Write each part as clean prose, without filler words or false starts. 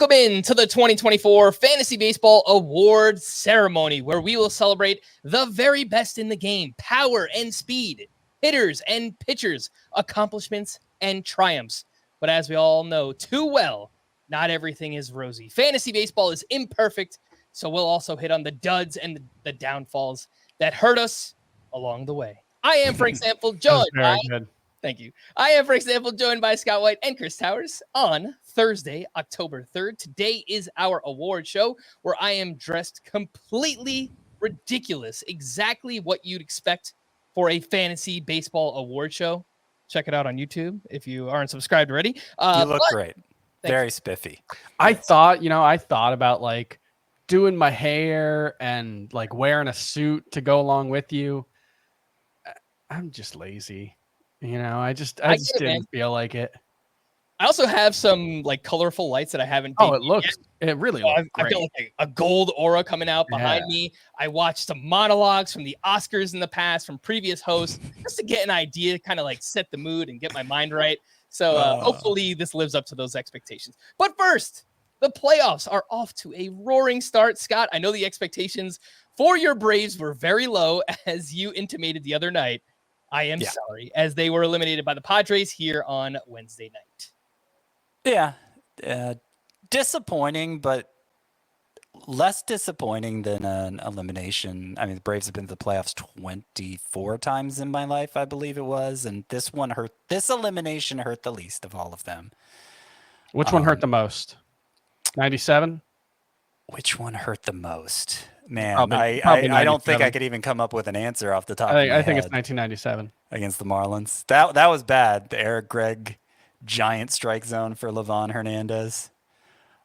Welcome in to the 2024 Fantasy Baseball Awards Ceremony, where we will celebrate the very best in the game, power and speed, hitters and pitchers, accomplishments and triumphs. But as we all know too well, not everything is rosy. Fantasy baseball is imperfect, so we'll also hit on the duds and the downfalls that hurt us along the way. I am, for example, joined by... Thank you. I am, for example, joined by Scott White and Chris Towers on Thursday, October 3rd. Today is our award show where I am dressed completely ridiculous. Exactly what you'd expect for a fantasy baseball award show. Check it out on YouTube if you aren't subscribed already. You look great. Very spiffy. I thought about like doing my hair and like wearing a suit to go along with you. I'm just lazy. I just didn't feel like it. I also have some like colorful lights that I haven't. It really looks great. I feel like a gold aura coming out behind me. I watched some monologues from the Oscars in the past from previous hosts just to get an idea, kind of like set the mood and get my mind right. So hopefully this lives up to those expectations. But first, the playoffs are off to a roaring start. Scott, I know the expectations for your Braves were very low, as you intimated the other night. I am sorry, as they were eliminated by the Padres here on Wednesday night. Yeah, disappointing, but less disappointing than an elimination. I mean, the Braves have been to the playoffs 24 times in my life, I believe it was, and this one hurt. This elimination hurt the least of all of them. Which one hurt the most? 97? Which one hurt the most? Man, probably I don't think I could even come up with an answer off the top of my head. I think it's 1997. Against the Marlins. That was bad. The Eric Gregg giant strike zone for Livan Hernandez.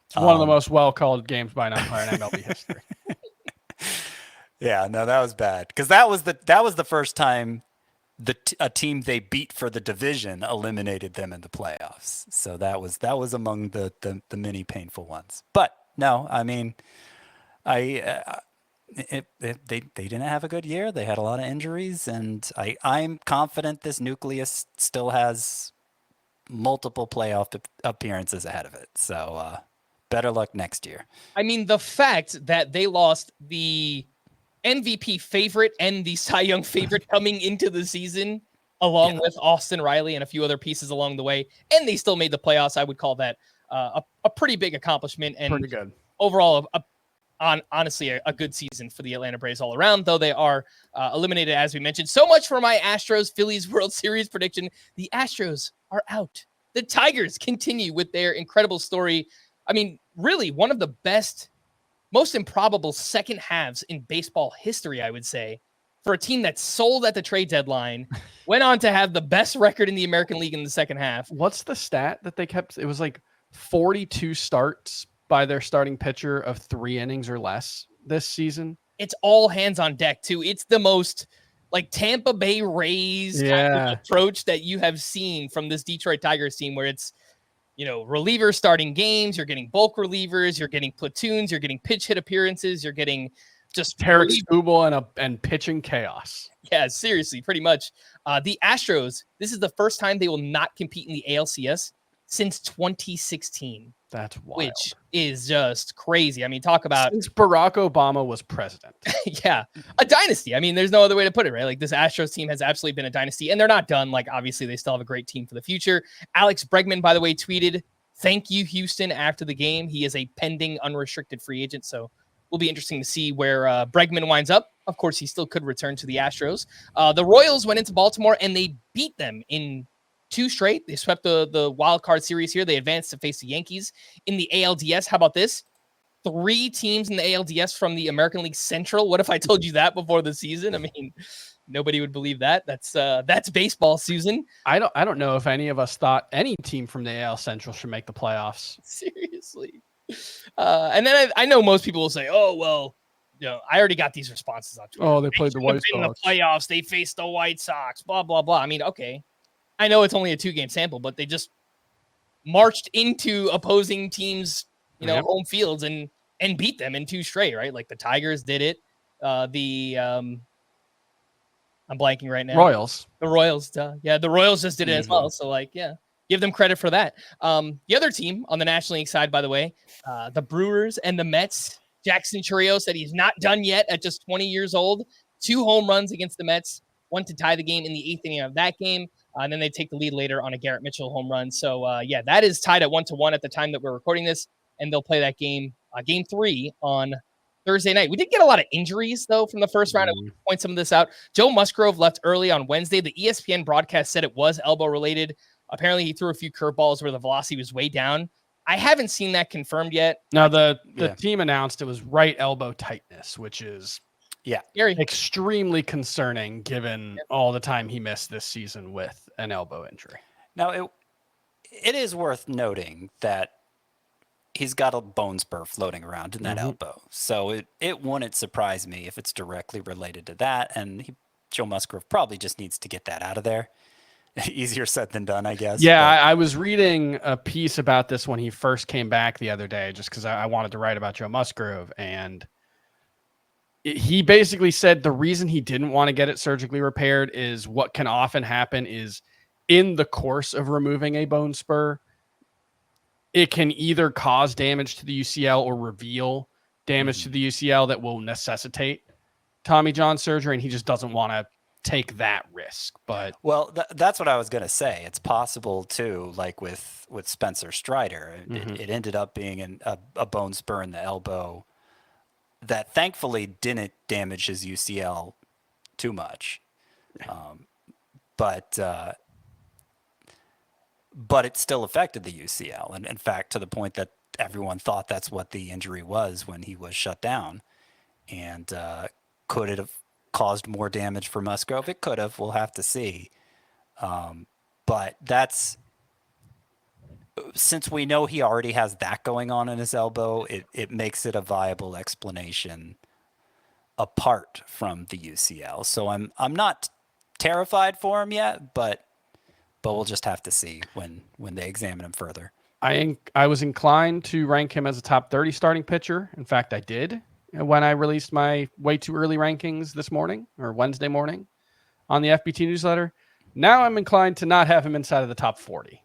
It's one of the most well-called games by an umpire in MLB history. Yeah, no, that was bad. Because that was the first time a team they beat for the division eliminated them in the playoffs. So that was among the many painful ones. But no, I mean, they didn't have a good year. They had a lot of injuries, and I'm confident this nucleus still has multiple playoff appearances ahead of it. So better luck next year. I mean, the fact that they lost the MVP favorite and the Cy Young favorite coming into the season, along with Austin Riley and a few other pieces along the way, and they still made the playoffs, I would call that a pretty big accomplishment. And pretty good. Overall, honestly, a good season for the Atlanta Braves all around, though they are eliminated, as we mentioned. So much for my Astros-Phillies World Series prediction. The Astros are out. The Tigers continue with their incredible story. I mean, really, one of the best, most improbable second halves in baseball history, I would say, for a team that sold at the trade deadline, went on to have the best record in the American League in the second half. What's the stat that they kept? It was like 42 starts by their starting pitcher of 3 innings or less this season. It's all hands on deck too. It's the most like Tampa Bay Rays kind of approach that you have seen from this Detroit Tigers team, where it's, relievers starting games, you're getting bulk relievers, you're getting platoons, you're getting pitch hit appearances, you're getting just Tarek Skubal and pitching chaos. Yeah, seriously, pretty much. The Astros, this is the first time they will not compete in the ALCS since 2016. That's wild. Which is just crazy. I mean, talk about... Since Barack Obama was president. Yeah, a dynasty. I mean, there's no other way to put it, right? Like, this Astros team has absolutely been a dynasty, and they're not done. Like, obviously, they still have a great team for the future. Alex Bregman, by the way, tweeted, "Thank you, Houston," after the game. He is a pending unrestricted free agent, so will be interesting to see where Bregman winds up. Of course, he still could return to the Astros. The Royals went into Baltimore, and they beat them in 2 straight. They swept the wild card series here. They advanced to face the Yankees in the ALDS. How about this? 3 teams in the ALDS from the American League Central. What if I told you that before the season? I mean, nobody would believe that. That's baseball, Susan. I don't know if any of us thought any team from the AL Central should make the playoffs. Seriously. And then I know most people will say, "Oh, well, I already got these responses on Twitter. Oh, they played the White Sox. In the playoffs, they faced the White Sox, blah, blah, blah." I mean, okay. I know it's only a 2-game sample, but they just marched into opposing teams, home fields and beat them in 2 straight, right? Like the Tigers did it. I'm blanking right now. Royals. The Royals. The Royals just did it as well. So, Give them credit for that. The other team on the National League side, by the way, the Brewers and the Mets. Jackson Chourio said he's not done yet at just 20 years old. 2 home runs against the Mets, one to tie the game in the 8th inning of that game. And then they take the lead later on a Garrett Mitchell home run. So, that is tied at 1-1 at the time that we're recording this. And they'll play that game, game 3 on Thursday night. We did get a lot of injuries, though, from the first round. I want to point some of this out. Joe Musgrove left early on Wednesday. The ESPN broadcast said it was elbow-related. Apparently, he threw a few curveballs where the velocity was way down. I haven't seen that confirmed yet. Now, the team announced it was right elbow tightness, which is extremely concerning given all the time he missed this season with an elbow injury. Now, it is worth noting that he's got a bone spur floating around in that elbow. So it wouldn't surprise me if it's directly related to that. And Joe Musgrove probably just needs to get that out of there. Easier said than done, I guess. Yeah, I was reading a piece about this when he first came back the other day, just because I wanted to write about Joe Musgrove. And he basically said the reason he didn't want to get it surgically repaired is what can often happen is in the course of removing a bone spur, it can either cause damage to the UCL or reveal damage to the UCL that will necessitate Tommy John surgery. And he just doesn't want to take that risk. But that's what I was going to say. It's possible too, like with Spencer Strider, it ended up being a bone spur in the elbow that thankfully didn't damage his UCL too much. But it still affected the UCL. And in fact, to the point that everyone thought that's what the injury was when he was shut down. And could it have caused more damage for Musgrove? It could have. We'll have to see. But since we know he already has that going on in his elbow, it makes it a viable explanation apart from the UCL. So I'm not terrified for him yet, but we'll just have to see when they examine him further. I was inclined to rank him as a top 30 starting pitcher. In fact, I did when I released my way too early rankings this morning or Wednesday morning on the FBT newsletter. Now I'm inclined to not have him inside of the top 40.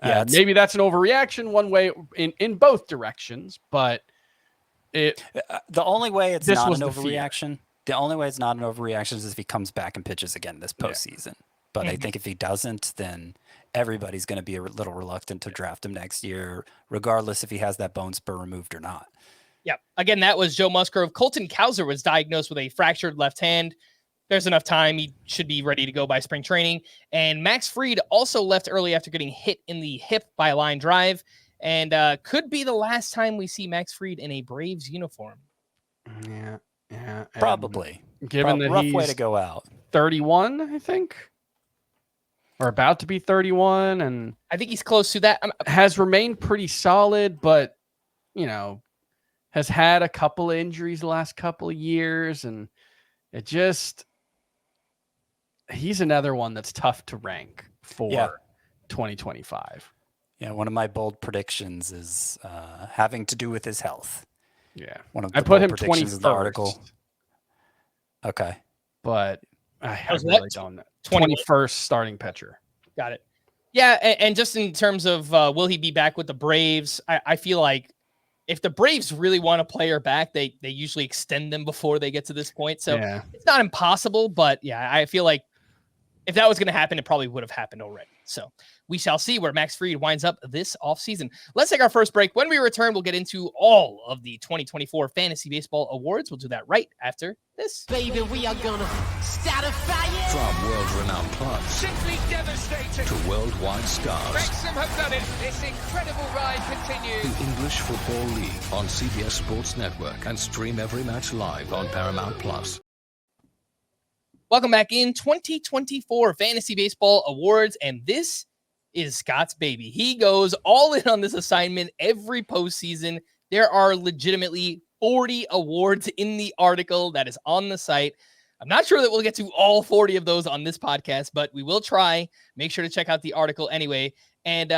Yeah, maybe that's an overreaction one way in both directions, but the only way it's not an overreaction. The only way it's not an overreaction is if he comes back and pitches again this postseason. Yeah. But I think if he doesn't, then everybody's going to be a little reluctant to draft him next year, regardless if he has that bone spur removed or not. Yeah. Again, that was Joe Musgrove. Colton Cowser was diagnosed with a fractured left hand. There's enough time. He should be ready to go by spring training. And Max Fried also left early after getting hit in the hip by a line drive, and could be the last time we see Max Fried in a Braves uniform. Yeah. Probably. Given that rough he's way to go out. 31, I think. Or about to be 31, and I think he's close to that. Has remained pretty solid, but has had a couple of injuries the last couple of years, and he's another one that's tough to rank for 2025. Yeah, one of my bold predictions is having to do with his health. Yeah, I put him 21st in the article. Okay, but I really don't know. 21st starting pitcher. Got it. Yeah, and just in terms of will he be back with the Braves, I feel like if the Braves really want a player back, they usually extend them before they get to this point. So it's not impossible, but I feel like if that was going to happen, it probably would have happened already. So we shall see where Max Fried winds up this offseason. Let's take our first break. When we return, we'll get into all of the 2024 Fantasy Baseball Awards. We'll do that right after this. Baby, we are gonna start a fire. From world-renowned clubs simply devastating to worldwide stars. Wrexham have done it. This incredible ride continues. The English Football League on CBS Sports Network, and stream every match live on Paramount Plus. Welcome back in 2024 Fantasy Baseball Awards, and this is Scott's baby. He goes all in on this assignment every postseason. There are legitimately 40 awards in the article that is on the site. I'm not sure that we'll get to all 40 of those on this podcast, but we will try. Make sure to check out the article anyway. And,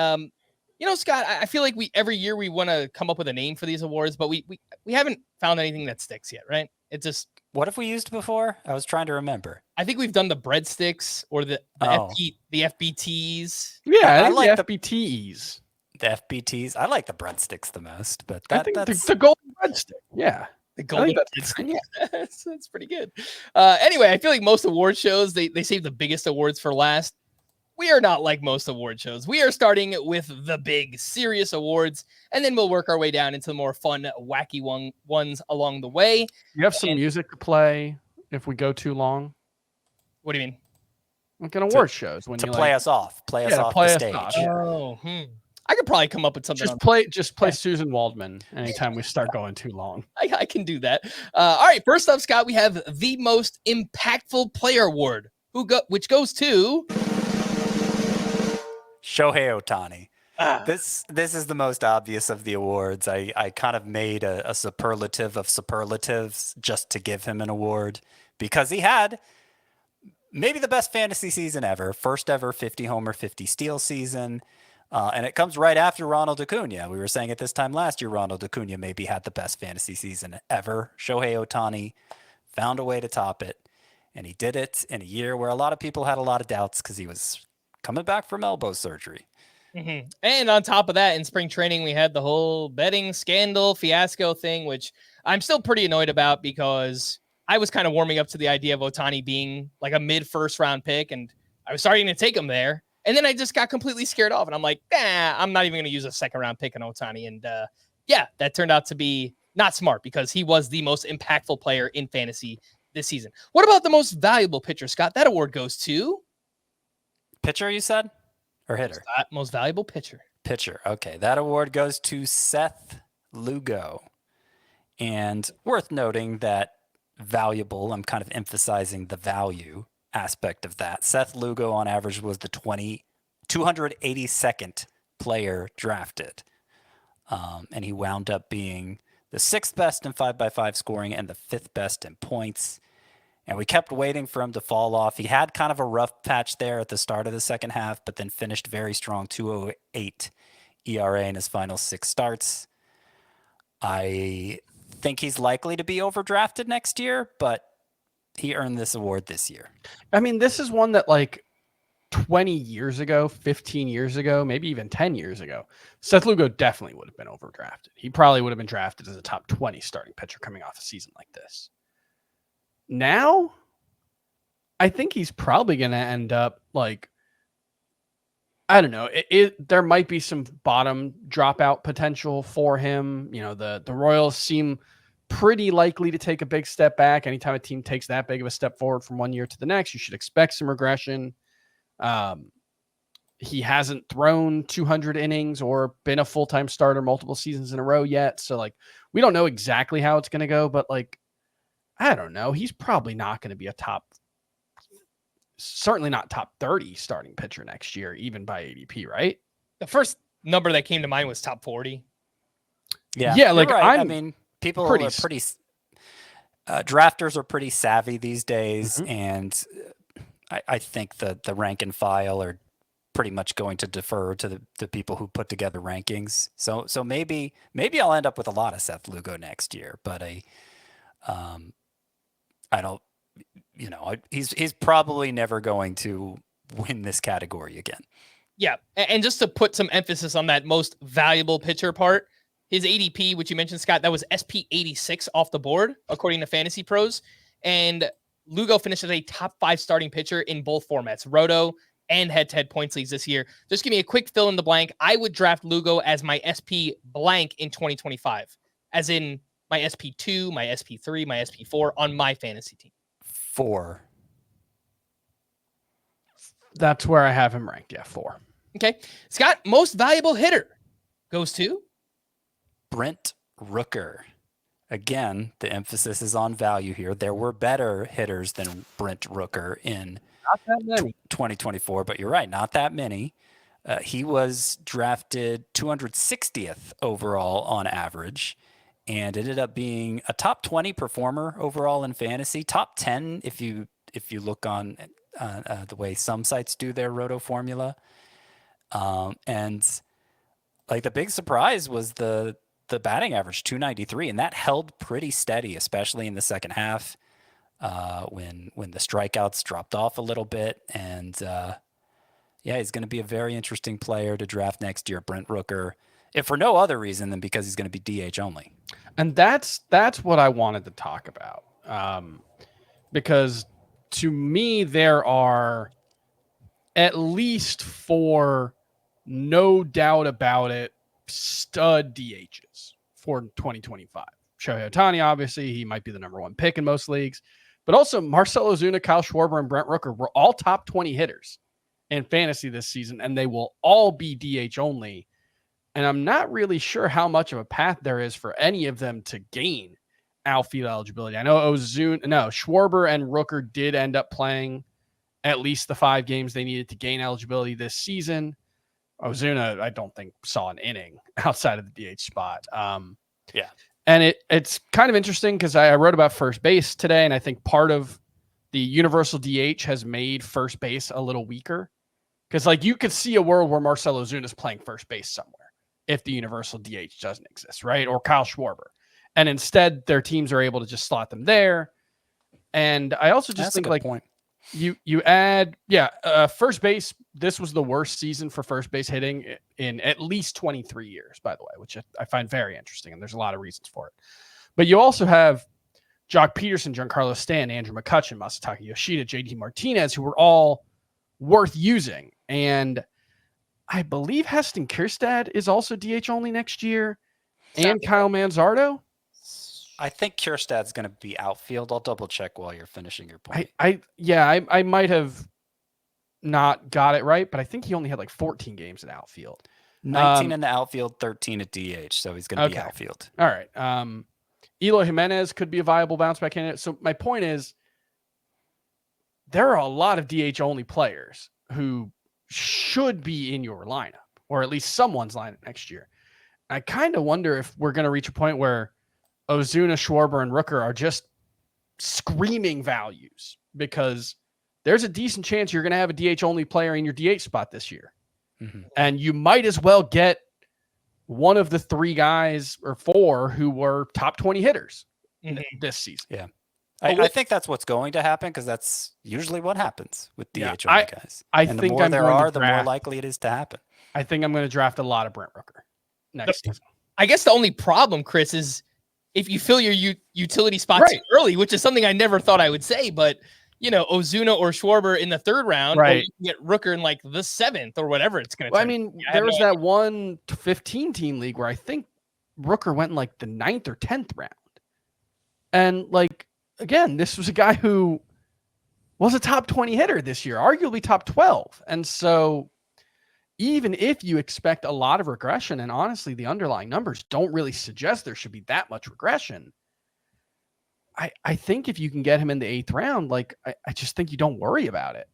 Scott, I feel like every year we want to come up with a name for these awards, but we haven't found anything that sticks yet, right? It just What have we used before? I was trying to remember. I think we've done the breadsticks or the FBTs. Yeah, I I think like the FBTs. The FBTs. I like the breadsticks the most, but I think that's the golden breadstick. Yeah. The I golden think that's breadstick. fine, yeah. That's pretty good. Anyway, I feel like most award shows, they save the biggest awards for last. We are not like most award shows. We are starting with the big, serious awards, and then we'll work our way down into the more fun, wacky ones along the way. You have some music to play if we go too long. What do you mean? Like in award shows when to you play like, us off. Play us yeah, to off play the us stage. off, yeah. Oh, I could probably come up with something. Just play Susan Waldman anytime we start going too long. I can do that. All right, first up, Scott, we have the most impactful player award, which goes to Shohei Ohtani. Ah. This is the most obvious of the awards. I kind of made a superlative of superlatives just to give him an award because he had maybe the best fantasy season ever, first ever 50 homer, 50 steal season. And it comes right after Ronald Acuna. We were saying at this time last year, Ronald Acuna maybe had the best fantasy season ever. Shohei Ohtani found a way to top it, and he did it in a year where a lot of people had a lot of doubts because he was coming back from elbow surgery. Mm-hmm. And on top of that, in spring training, we had the whole betting scandal fiasco thing, which I'm still pretty annoyed about because I was kind of warming up to the idea of Ohtani being like a mid-first round pick, and I was starting to take him there. And then I just got completely scared off, and I'm like, I'm not even going to use a second-round pick on Ohtani. And yeah, that turned out to be not smart because he was the most impactful player in fantasy this season. What about the most valuable pitcher, Scott? That award goes to... Pitcher, you said? Or hitter? Most valuable pitcher. Pitcher. Okay. That award goes to Seth Lugo. And worth noting that valuable, I'm kind of emphasizing the value aspect of that. Seth Lugo on average was the 282nd player drafted. And he wound up being the 6th best in 5x5 scoring and the 5th best in points. And we kept waiting for him to fall off. He had kind of a rough patch there at the start of the second half, but then finished very strong, 2.08 ERA in his final 6 starts. I think he's likely to be overdrafted next year, but he earned this award this year. I mean, this is one that like 20 years ago, 15 years ago, maybe even 10 years ago, Seth Lugo definitely would have been overdrafted. He probably would have been drafted as a top 20 starting pitcher coming off a season like this. Now, I think he's probably going to end up like, I don't know. There might be some bottom dropout potential for him. You know, the Royals seem pretty likely to take a big step back. Anytime a team takes that big of a step forward from one year to the next, you should expect some regression. He hasn't thrown 200 innings or been a full-time starter multiple seasons in a row yet. So like, we don't know exactly how it's going to go, but like, I don't know. He's probably not going to be certainly not top 30 starting pitcher next year, even by ADP, right? The first number that came to mind was top 40. Yeah. Like right. I mean, people are pretty drafters are pretty savvy these days. Mm-hmm. And I think the rank and file are pretty much going to defer to the people who put together rankings. So maybe I'll end up with a lot of Seth Lugo next year, but I don't, he's probably never going to win this category again. Yeah. And just to put some emphasis on that most valuable pitcher part, his ADP, which you mentioned, Scott, that was SP 86 off the board, according to Fantasy Pros. And Lugo finished as a top 5 starting pitcher in both formats, roto and head-to-head points leagues this year. Just give me a quick fill in the blank. I would draft Lugo as my SP blank in 2025, as in my SP2, my SP3, my SP4 on my fantasy team. 4. That's where I have him ranked. Yeah, 4. Okay. Scott, most valuable hitter goes to Brent Rooker. Again, the emphasis is on value here. There were better hitters than Brent Rooker in 2024, but you're right, not that many. He was drafted 260th overall on average and ended up being a top 20 performer overall in fantasy, top 10 if you look on the way some sites do their roto formula. And like the big surprise was the batting average, 293, and that held pretty steady, especially in the second half. when the strikeouts dropped off a little bit. And yeah, he's going to be a very interesting player to draft next year, Brent Rooker, if for no other reason than because he's going to be DH only. And that's what I wanted to talk about. Because to me, there are at least 4, no doubt about it, stud DHs for 2025. Shohei Ohtani, obviously, he might be the number 1 pick in most leagues, but also Marcell Ozuna, Kyle Schwarber, and Brent Rooker were all top 20 hitters in fantasy this season, and they will all be DH only. And I'm not really sure how much of a path there is for any of them to gain outfield eligibility. I know Schwarber and Rooker did end up playing at least the 5 games they needed to gain eligibility this season. Ozuna, I don't think, saw an inning outside of the DH spot. Yeah. And it's kind of interesting because I wrote about first base today, and I think part of the universal DH has made first base a little weaker. Because like you could see a world where Marcell Ozuna is playing first base somewhere if the universal DH doesn't exist, right? Or Kyle Schwarber. And instead, their teams are able to just slot them there. And I also just think, like, point. You add, first base. This was the worst season for first base hitting in at least 23 years, by the way, which I find very interesting. And there's a lot of reasons for it. But you also have Jock Peterson, Giancarlo Stanton, Andrew McCutchen, Masataka Yoshida, JD Martinez, who were all worth using. And I believe Heston Kjerstad is also DH only next year, and Kyle Manzardo. I think Kjerstad's going to be outfield. I'll double check while you're finishing your point. I might have not got it right, but I think he only had like 14 games in outfield. 19 in the outfield, 13 at DH, so he's going to be outfield. All right. Eloy Jimenez could be a viable bounce back candidate. So my point is, there are a lot of DH only players who should be in your lineup, or at least someone's lineup next year. I kind of wonder if we're going to reach a point where Ozuna, Schwarber, and Rooker are just screaming values, because there's a decent chance you're going to have a DH only player in your DH spot this year. Mm-hmm. And you might as well get one of the 3 guys or 4 who were top 20 hitters this season. Yeah. I think that's what's going to happen, because that's usually what happens with DH only guys. And the more there are, the more likely it is to happen. I think I'm going to draft a lot of Brent Rooker next season. I guess the only problem, Chris, is if you fill your utility spots early, which is something I never thought I would say, but Ozuna or Schwarber in the 3rd round, or you can get Rooker in like the 7th or whatever it's going to. Well, I mean, there was that one 15-team league where I think Rooker went in like the 9th or 10th round, and like again, this was a guy who was a top 20 hitter this year, arguably top 12, and so even if you expect a lot of regression, and honestly, the underlying numbers don't really suggest there should be that much regression, I think if you can get him in the 8th round, like I just think you don't worry about it.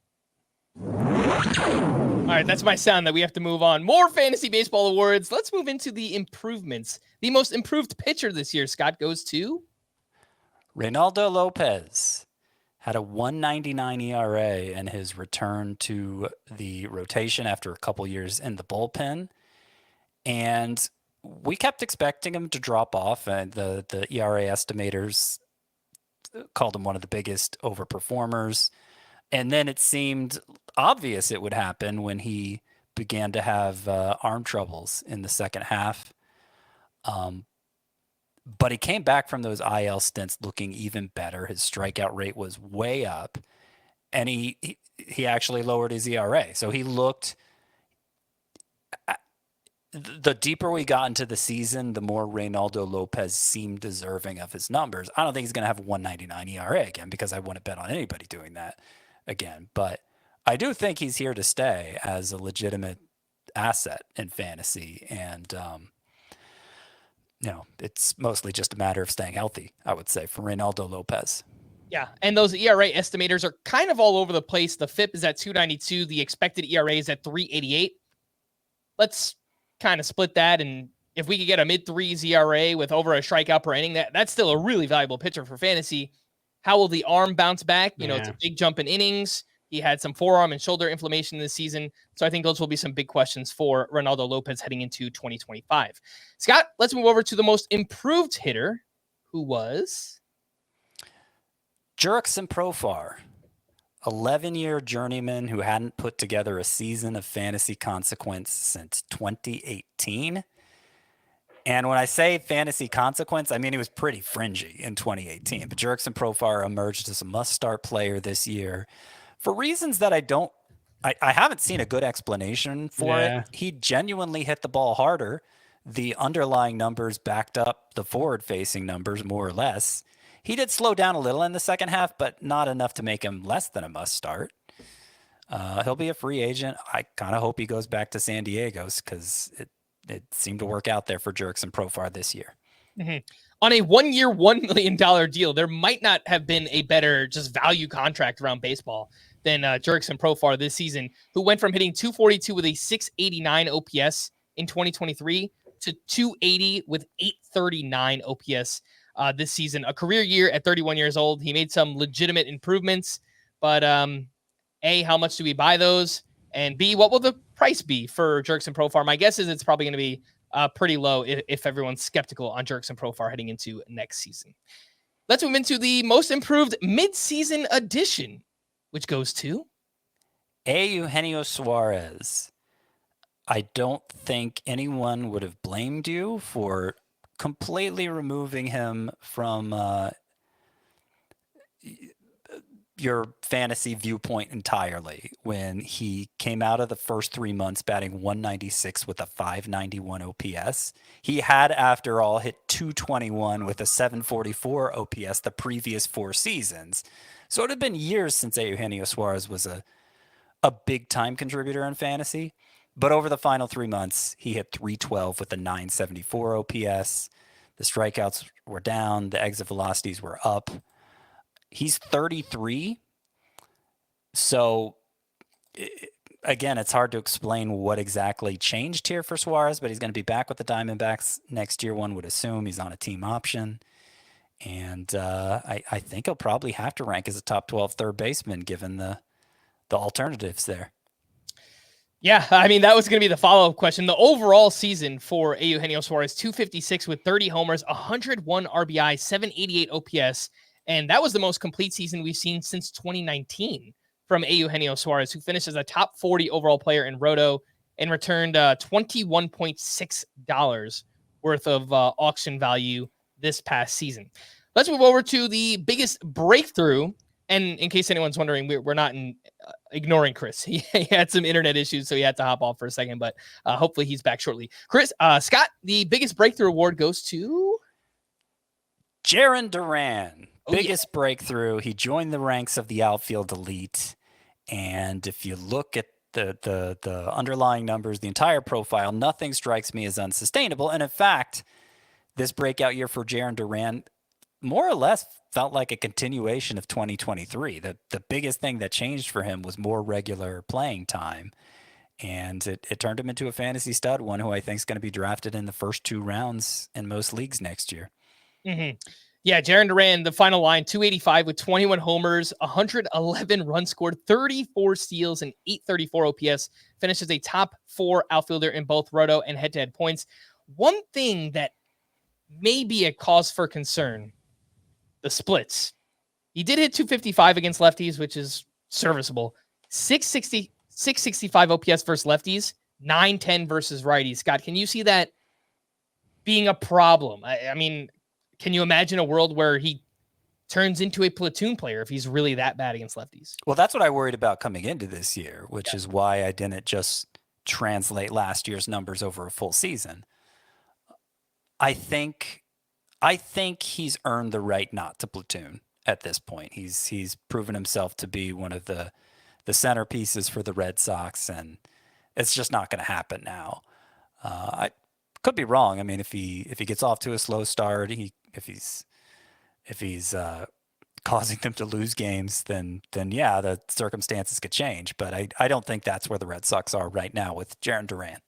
All right, that's my sound that we have to move on. More fantasy baseball awards. Let's move into the improvements. The most improved pitcher this year, Scott, goes to Reynaldo Lopez. Had a 1.99 ERA in his return to the rotation after a couple years in the bullpen. And we kept expecting him to drop off, and the ERA estimators called him one of the biggest overperformers. And then it seemed obvious it would happen when he began to have arm troubles in the second half. But he came back from those IL stints looking even better. His strikeout rate was way up, and he actually lowered his ERA. So he looked, the deeper we got into the season, the more Reynaldo Lopez seemed deserving of his numbers. I don't think he's going to have a 1.99 ERA again, because I wouldn't bet on anybody doing that again. But I do think he's here to stay as a legitimate asset in fantasy. And, it's mostly just a matter of staying healthy, I would say, for Reynaldo Lopez. Yeah, and those ERA estimators are kind of all over the place. The FIP is at 2.92. The expected ERA is at 3.88. Let's kind of split that, and if we could get a mid-3s ERA with over a strikeout per inning, that's still a really valuable pitcher for fantasy. How will the arm bounce back? It's a big jump in innings. He had some forearm and shoulder inflammation this season. So I think those will be some big questions for Reynaldo Lopez heading into 2025. Scott, let's move over to the most improved hitter, who was Jurickson Profar, 11-year journeyman who hadn't put together a season of fantasy consequence since 2018. And when I say fantasy consequence, I mean he was pretty fringy in 2018. But Jurickson Profar emerged as a must-start player this year for reasons that I haven't seen a good explanation for it. He genuinely hit the ball harder. The underlying numbers backed up the forward-facing numbers more or less. He did slow down a little in the second half, but not enough to make him less than a must-start. He'll be a free agent. I kind of hope he goes back to San Diego's because it seemed to work out there for Jurickson Profar this year. Mm-hmm. On a 1-year, $1 million deal, there might not have been a better just value contract around baseball than Jurickson Profar this season, who went from hitting 242 with a 689 OPS in 2023 to 280 with 839 OPS this season. A career year at 31 years old. He made some legitimate improvements, but A, how much do we buy those? And B, what will the price be for Jurickson Profar? My guess is it's probably going to be pretty low if everyone's skeptical on Jurickson Profar heading into next season. Let's move into the most improved mid-season edition, which goes to Eugenio Suarez. I don't think anyone would have blamed you for completely removing him from your fantasy viewpoint entirely when he came out of the first 3 months batting 196 with a 591 OPS. He had, after all, hit 221 with a 744 OPS the previous 4 seasons. So it had been years since Eugenio Suarez was a big time contributor in fantasy. But over the final 3 months, he hit 312 with a 974 OPS. The strikeouts were down. The exit velocities were up. He's 33. So, again, it's hard to explain what exactly changed here for Suarez, but he's going to be back with the Diamondbacks next year, one would assume. He's on a team option. And I think he'll probably have to rank as a top 12 third baseman given the alternatives there. Yeah, I mean, that was going to be the follow-up question. The overall season for Eugenio Suarez, 256 with 30 homers, 101 RBI, 788 OPS. And that was the most complete season we've seen since 2019 from Eugenio Suarez, who finished as a top 40 overall player in Roto and returned $21.6 worth of auction value this past season. Let's move over to the biggest breakthrough. And in case anyone's wondering, we're not ignoring Chris. He had some internet issues, so he had to hop off for a second, but hopefully he's back shortly. Chris, Scott, the biggest breakthrough award goes to Jarren Duran. Biggest breakthrough. He joined the ranks of the outfield elite. And if you look at the underlying numbers, the entire profile, nothing strikes me as unsustainable. And in fact, this breakout year for Jarren Duran more or less felt like a continuation of 2023. The biggest thing that changed for him was more regular playing time. And it turned him into a fantasy stud, one who I think is going to be drafted in the first 2 rounds in most leagues next year. Mm-hmm. Yeah, Jarren Duran, the final line, 285 with 21 homers, 111 runs scored, 34 steals, and 834 OPS. Finishes a top 4 outfielder in both roto and head-to-head points. One thing that may be a cause for concern, the splits. He did hit 255 against lefties, which is serviceable. 665 OPS versus lefties, 910 versus righties. Scott, can you see that being a problem? I mean, can you imagine a world where he turns into a platoon player if he's really that bad against lefties? Well, that's what I worried about coming into this year, which is why I didn't just translate last year's numbers over a full season. I think he's earned the right not to platoon at this point. He's proven himself to be one of the centerpieces for the Red Sox, and it's just not going to happen now. I could be wrong. I mean, if he gets off to a slow start, if he's causing them to lose games, then yeah, the circumstances could change. But I don't think that's where the Red Sox are right now with Jarren Duran.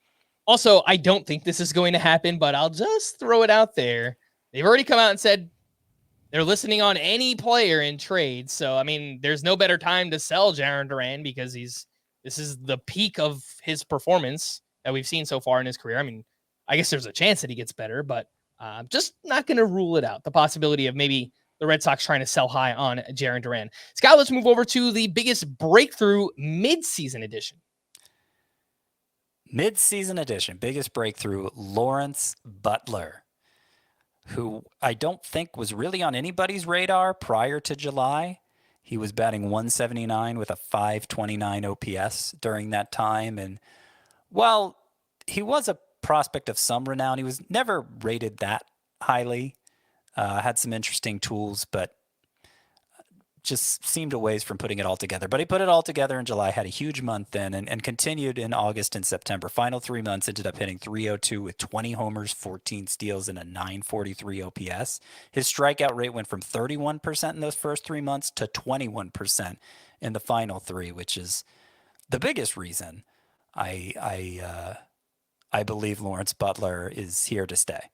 Also, I don't think this is going to happen, but I'll just throw it out there. They've already come out and said they're listening on any player in trade. So, I mean, there's no better time to sell Jarren Duran because this is the peak of his performance that we've seen so far in his career. I mean, I guess there's a chance that he gets better, but I'm just not going to rule it out. The possibility of maybe the Red Sox trying to sell high on Jarren Duran. Scott, let's move over to the biggest breakthrough mid-season edition. Mid-season edition, biggest breakthrough, Lawrence Butler, who I don't think was really on anybody's radar prior to July. He was batting 179 with a 529 OPS during that time. And while he was a prospect of some renown, he was never rated that highly. Had some interesting tools, but just seemed a ways from putting it all together. But he put it all together in July, had a huge month then, and continued in August and September. Final 3 months, ended up hitting .302 with 20 homers, 14 steals, and a 943 OPS. His strikeout rate went from 31% in those first 3 months to 21% in the final 3, which is the biggest reason I believe Lawrence Butler is here to stay.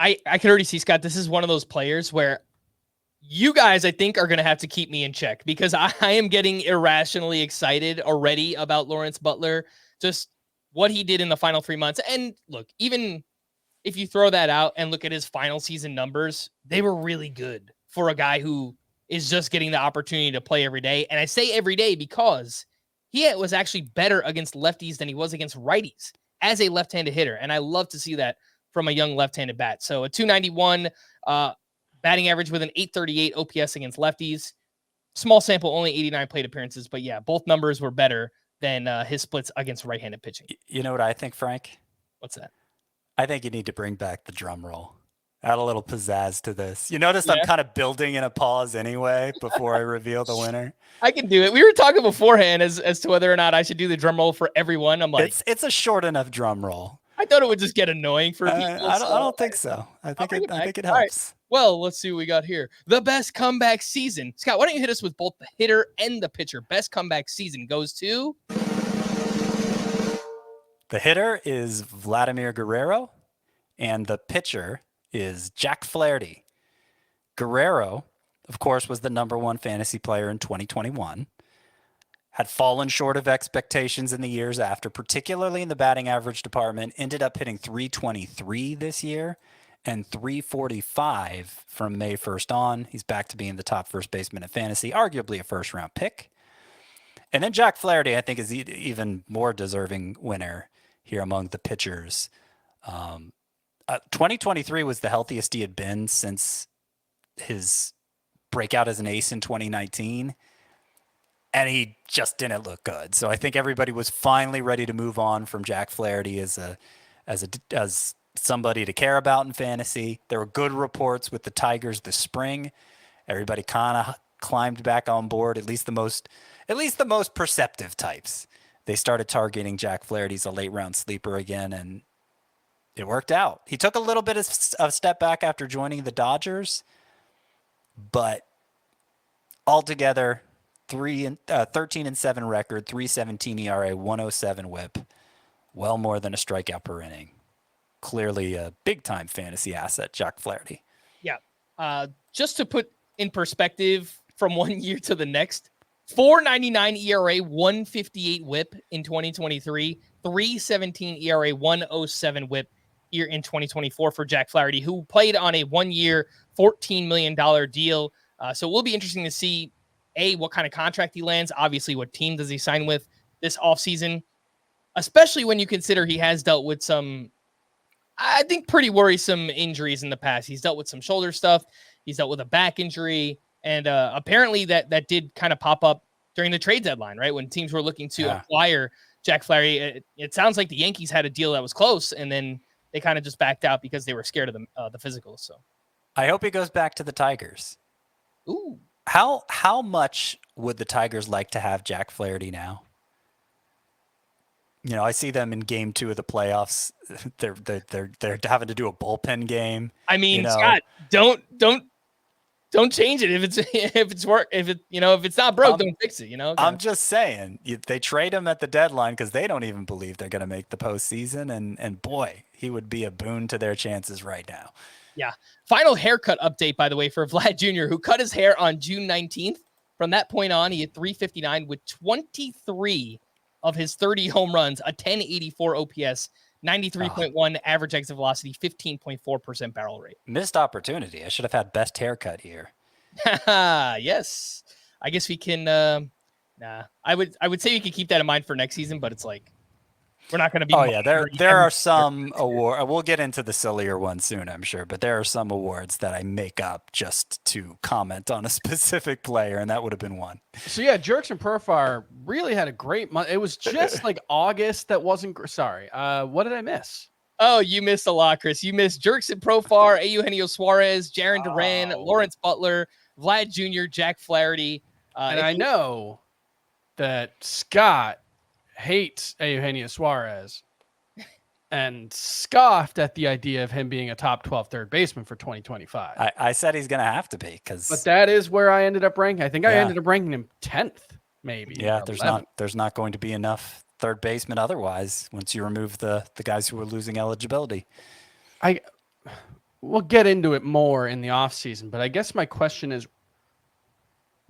I can already see, Scott, this is one of those players where you guys, I think, are going to have to keep me in check because I am getting irrationally excited already about Lawrence Butler, just what he did in the final 3 months. And look, even if you throw that out and look at his final season numbers, they were really good for a guy who is just getting the opportunity to play every day. And I say every day because he was actually better against lefties than he was against righties as a left-handed hitter. And I love to see that from a young left-handed bat. So a 291 batting average with an 838 OPS against lefties. Small sample, only 89 plate appearances. But yeah, both numbers were better than his splits against right-handed pitching. You know what I think, Frank? What's that? I think you need to bring back the drum roll. Add a little pizzazz to this. You notice I'm kind of building in a pause anyway before I reveal the winner. I can do it. We were talking beforehand as to whether or not I should do the drum roll for everyone. I'm like, it's a short enough drum roll. I thought it would just get annoying for people. I don't think so. I think it helps. Right. Well, let's see what we got here. The best comeback season. Scott, why don't you hit us with both the hitter and the pitcher? Best comeback season goes to... The hitter is Vladimir Guerrero, and the pitcher is Jack Flaherty. Guerrero, of course, was the #1 fantasy player in 2021. Had fallen short of expectations in the years after, particularly in the batting average department. Ended up hitting .323 this year and .345 from May 1st on. He's back to being the top first baseman in fantasy, arguably a first-round pick. And then Jack Flaherty, I think, is even more deserving winner here among the pitchers. 2023 was the healthiest he had been since his breakout as an ace in 2019. And he just didn't look good. So I think everybody was finally ready to move on from Jack Flaherty as somebody to care about in fantasy. There were good reports with the Tigers this spring. Everybody kind of climbed back on board, at least the most perceptive types. They started targeting Jack Flaherty as a late round sleeper again, and it worked out. He took a little bit of step back after joining the Dodgers, but altogether, 13-7 record, 3.17 ERA, 1.07 WHIP, well more than a strikeout per inning. Clearly a big-time fantasy asset, Jack Flaherty. Yeah. Just to put in perspective from one year to the next, 4.99 ERA, 1.58 WHIP in 2023, 3.17 ERA, 1.07 WHIP here in 2024 for Jack Flaherty, who played on a 1-year, $14 million deal. So it will be interesting to see, what kind of contract he lands. Obviously, what team does he sign with this offseason, especially when you consider he has dealt with some, I think, pretty worrisome injuries in the past. He's dealt with some shoulder stuff. He's dealt with a back injury. And apparently that did kind of pop up during the trade deadline, right? When teams were looking to acquire Jack Flaherty. It sounds like the Yankees had a deal that was close, and then they kind of just backed out because they were scared of the physicals. So I hope he goes back to the Tigers. Ooh. How much would the Tigers like to have Jack Flaherty now? You know, I see them in game 2 of the playoffs. They're having to do a bullpen game. I mean, Scott, don't change it if it's not broke, don't fix it. I'm just saying they trade him at the deadline because they don't even believe they're going to make the postseason, and boy, he would be a boon to their chances right now. Yeah. Final haircut update, by the way, for Vlad Jr., who cut his hair on June 19th. From that point on, he had .359 with 23 of his 30 home runs, a 1084 OPS 93.1 average exit velocity, 15.4% barrel rate. Missed opportunity. I should have had best haircut here. Yes. I guess we can nah. I would say we could keep that in mind for next season, but it's like we're not going to be. Oh yeah, there are some award. We'll get into the sillier ones soon, I'm sure, but there are some awards that I make up just to comment on a specific player, and that would have been one. So yeah, Jerks and Profile really had a great month. It was just like August that wasn't. Sorry, what did I miss? Oh, you missed a lot, Chris. You missed Jerks and Profar, Eugenio Suarez, Jaron Duran, Lawrence Butler, Vlad Jr., Jack Flaherty. And I know that Scott hates Eugenio Suarez and scoffed at the idea of him being a top 12 third baseman for 2025. I said he's going to have to be but that is where I ended up ranking. I think I Yeah. ended up ranking him 10th, maybe. Yeah, or there's 11th. not going to be enough third baseman otherwise once you remove the guys who are losing eligibility. We'll get into it more in the offseason, but I guess my question is,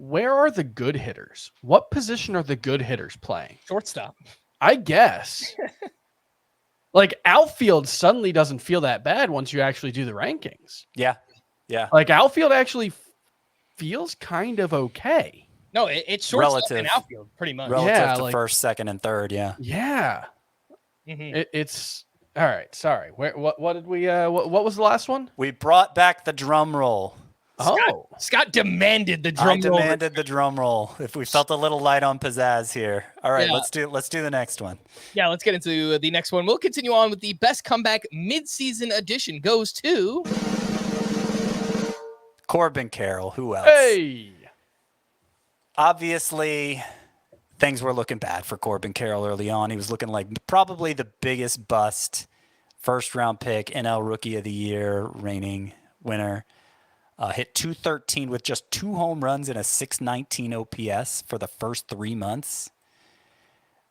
where are the good hitters? What position are the good hitters playing? Shortstop. I guess. Like outfield suddenly doesn't feel that bad once you actually do the rankings. Yeah. Like outfield actually feels kind of okay. No, it's shortstop and Relative. outfield, pretty much. Relative to like- first, second, and third. Yeah. Yeah. Mhm. It's all right. Sorry. What did we what was the last one? We brought back the drum roll. Scott demanded the I drum roll. demanded the drum roll. If we felt a little light on pizzazz here. All right, Yeah. let's do the next one. Yeah, let's get into the next one. We'll continue on with the best comeback mid-season edition goes to Corbin Carroll. Who else? Hey. Obviously, things were looking bad for Corbin Carroll early on. He was looking like probably the biggest bust. First round pick, NL Rookie of the Year, reigning winner. Hit 213 with just 2 home runs and a 619 OPS for the first 3 months.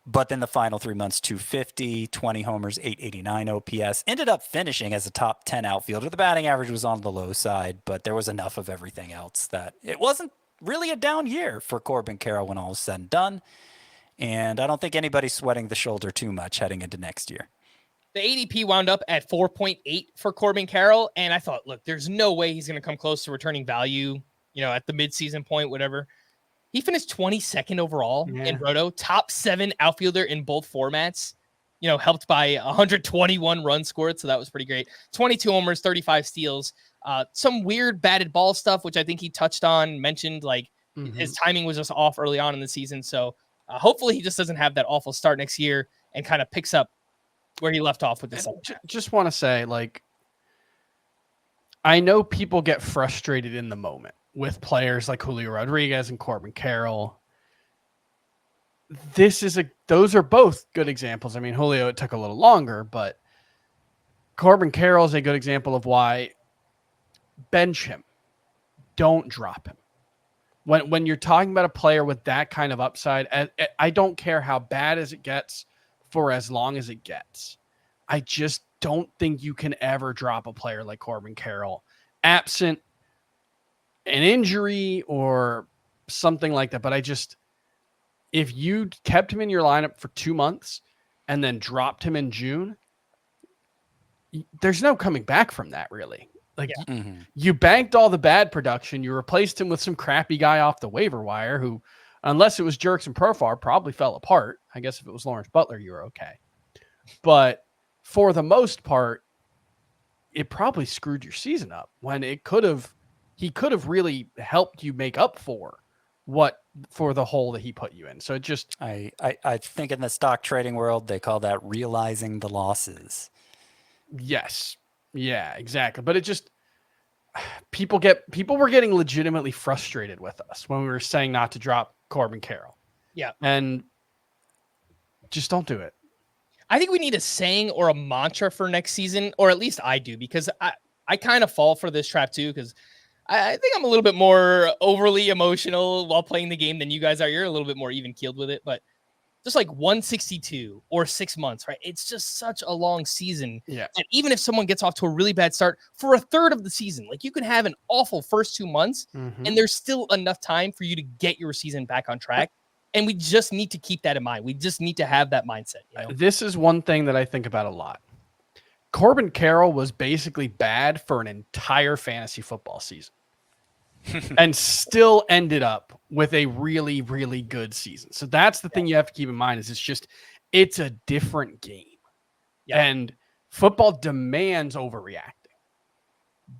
But then the final 3 months, 250, 20 homers, 889 OPS. Ended up finishing as a top 10 outfielder. The batting average was on the low side, but there was enough of everything else that it wasn't really a down year for Corbin Carroll when all was said and done. And I don't think anybody's sweating the shoulder too much heading into next year. the ADP wound up at 4.8 for Corbin Carroll. And I thought, look, there's no way he's going to come close to returning value, at the midseason point, whatever. He finished 22nd overall in Roto, top 7 outfielder in both formats, helped by 121 runs scored. So that was pretty great. 22 homers, 35 steals, some weird batted ball stuff, which I think he touched on, mentioned his timing was just off early on in the season. So hopefully he just doesn't have that awful start next year and kind of picks up where he left off with this. Just want to say, I know people get frustrated in the moment with players like Julio Rodriguez and Corbin Carroll. Those are both good examples. I mean, Julio, it took a little longer, but Corbin Carroll is a good example of why bench him. Don't drop him. When you're talking about a player with that kind of upside, I don't care how bad as it gets for as long as it gets. I just don't think you can ever drop a player like Corbin Carroll absent an injury or something like that. But if you kept him in your lineup for 2 months and then dropped him in June, there's no coming back from that, really. You banked all the bad production. You replaced him with some crappy guy off the waiver wire who, unless it was Jerks and Profar, probably fell apart. I guess if it was Lawrence Butler, you were okay. But for the most part, it probably screwed your season up when he could have really helped you make up for the hole that he put you in. So it just, I think in the stock trading world, they call that realizing the losses. yes. Yeah, exactly. But it just, people were getting legitimately frustrated with us when we were saying not to drop Corbin Carroll. Yeah. And just don't do it. I think we need a saying or a mantra for next season, or at least I do, because I kind of fall for this trap too, because I think I'm a little bit more overly emotional while playing the game than you guys are. You're a little bit more even keeled with it, but just 162 or 6 months, right? It's just such a long season. Yeah. And even if someone gets off to a really bad start for a third of the season, you can have an awful first 2 months and there's still enough time for you to get your season back on track. And we just need to keep that in mind. We just need to have that mindset. This is one thing that I think about a lot. Corbin Carroll was basically bad for an entire fantasy football season and still ended up with a really, really good season. So that's the thing you have to keep in mind is it's a different game. Yeah. And football demands overreacting.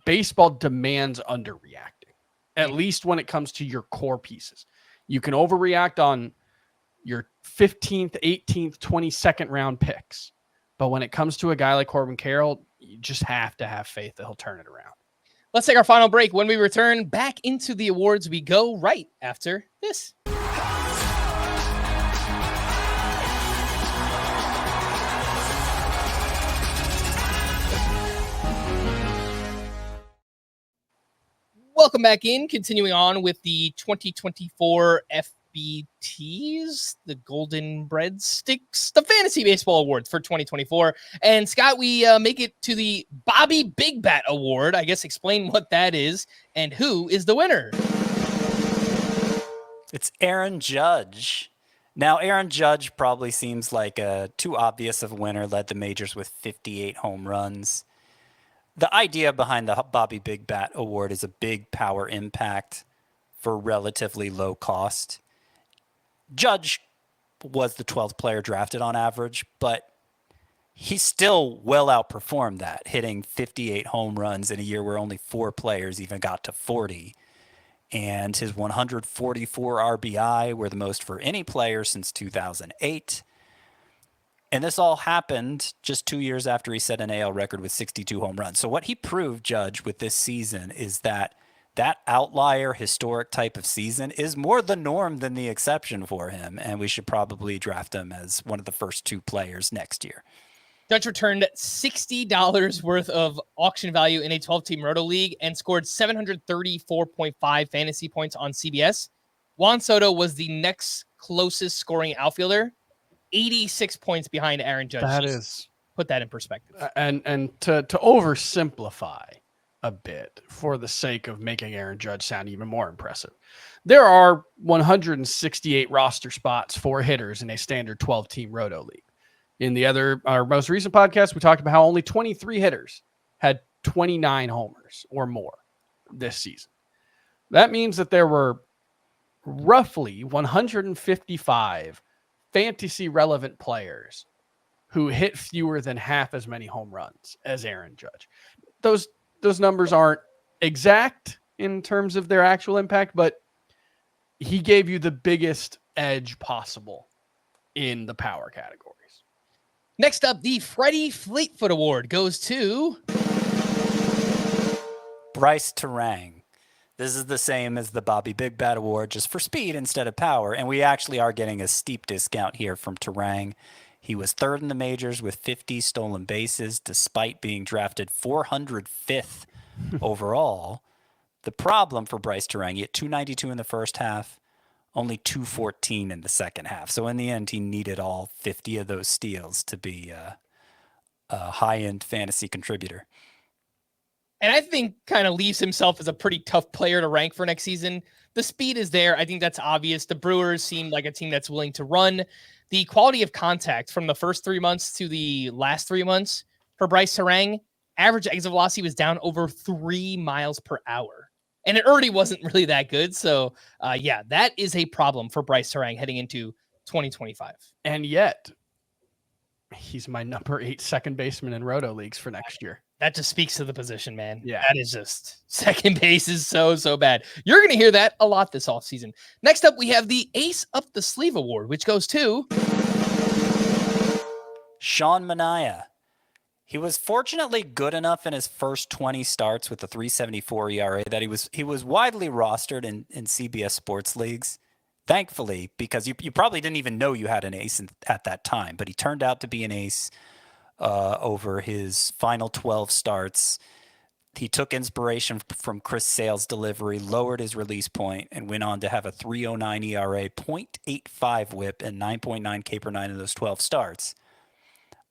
Baseball demands underreacting, at least when it comes to your core pieces. You can overreact on your 15th, 18th, 22nd round picks. But when it comes to a guy like Corbin Carroll, you just have to have faith that he'll turn it around. Let's take our final break. When we return back into the awards, we go right after this. Welcome back in. Continuing on with the 2024 FBTs, the Golden Breadsticks, the Fantasy Baseball Awards for 2024. And Scott, we make it to the Bobby Big Bat Award. I guess explain what that is and who is the winner. It's Aaron Judge. Now, Aaron Judge probably seems like a too obvious of a winner, led the majors with 58 home runs. The idea behind the Bobby Big Bat Award is a big power impact for relatively low cost. Judge was the 12th player drafted on average, but he still well outperformed that, hitting 58 home runs in a year where only 4 players even got to 40. And his 144 RBI were the most for any player since 2008. And this all happened just 2 years after he set an AL record with 62 home runs. So what he proved, Judge, with this season is that outlier historic type of season is more the norm than the exception for him. And we should probably draft him as one of the first 2 players next year. Judge returned $60 worth of auction value in a 12-team roto league and scored 734.5 fantasy points on CBS. Juan Soto was the next closest scoring outfielder, 86 points behind Aaron Judge. That is, put that in perspective. And to oversimplify a bit for the sake of making Aaron Judge sound even more impressive, there are 168 roster spots for hitters in a standard 12-team roto league. In our most recent podcast, we talked about how only 23 hitters had 29 homers or more this season. That means that there were roughly 155 fantasy relevant players who hit fewer than half as many home runs as Aaron Judge. Those numbers aren't exact in terms of their actual impact, but he gave you the biggest edge possible in the power categories. Next up, the Freddie Fleetfoot Award goes to Bryce Terang. This is the same as the Bobby Big Bat Award, just for speed instead of power. And we actually are getting a steep discount here from Terang. He was 3rd in the majors with 50 stolen bases, despite being drafted 405th overall. The problem for Bryce Terang, he hit 292 in the first half, only 214 in the second half. So in the end, he needed all 50 of those steals to be a high-end fantasy contributor. And I think kind of leaves himself as a pretty tough player to rank for next season. The speed is there. I think that's obvious. The Brewers seem like a team that's willing to run. The quality of contact from the first 3 months to the last 3 months for Bryce Terang, average exit velocity was down over 3 miles per hour. And it already wasn't really that good. So, yeah, that is a problem for Bryce Terang heading into 2025. And yet, he's my number 8 second baseman in roto leagues for next year. That just speaks to the position, man. Yeah. That is just second base is so bad. You're going to hear that a lot this offseason. Next up, we have the Ace Up the Sleeve Award, which goes to Sean Manaea. He was fortunately good enough in his first 20 starts with the 3.74 ERA that he was widely rostered in CBS sports leagues. Thankfully, because you probably didn't even know you had an ace at that time, but he turned out to be an ace over his final 12 starts. He took inspiration from Chris Sale's delivery, lowered his release point, and went on to have a 3.09 ERA, 0.85 whip, and 9.9 K per 9 in those 12 starts.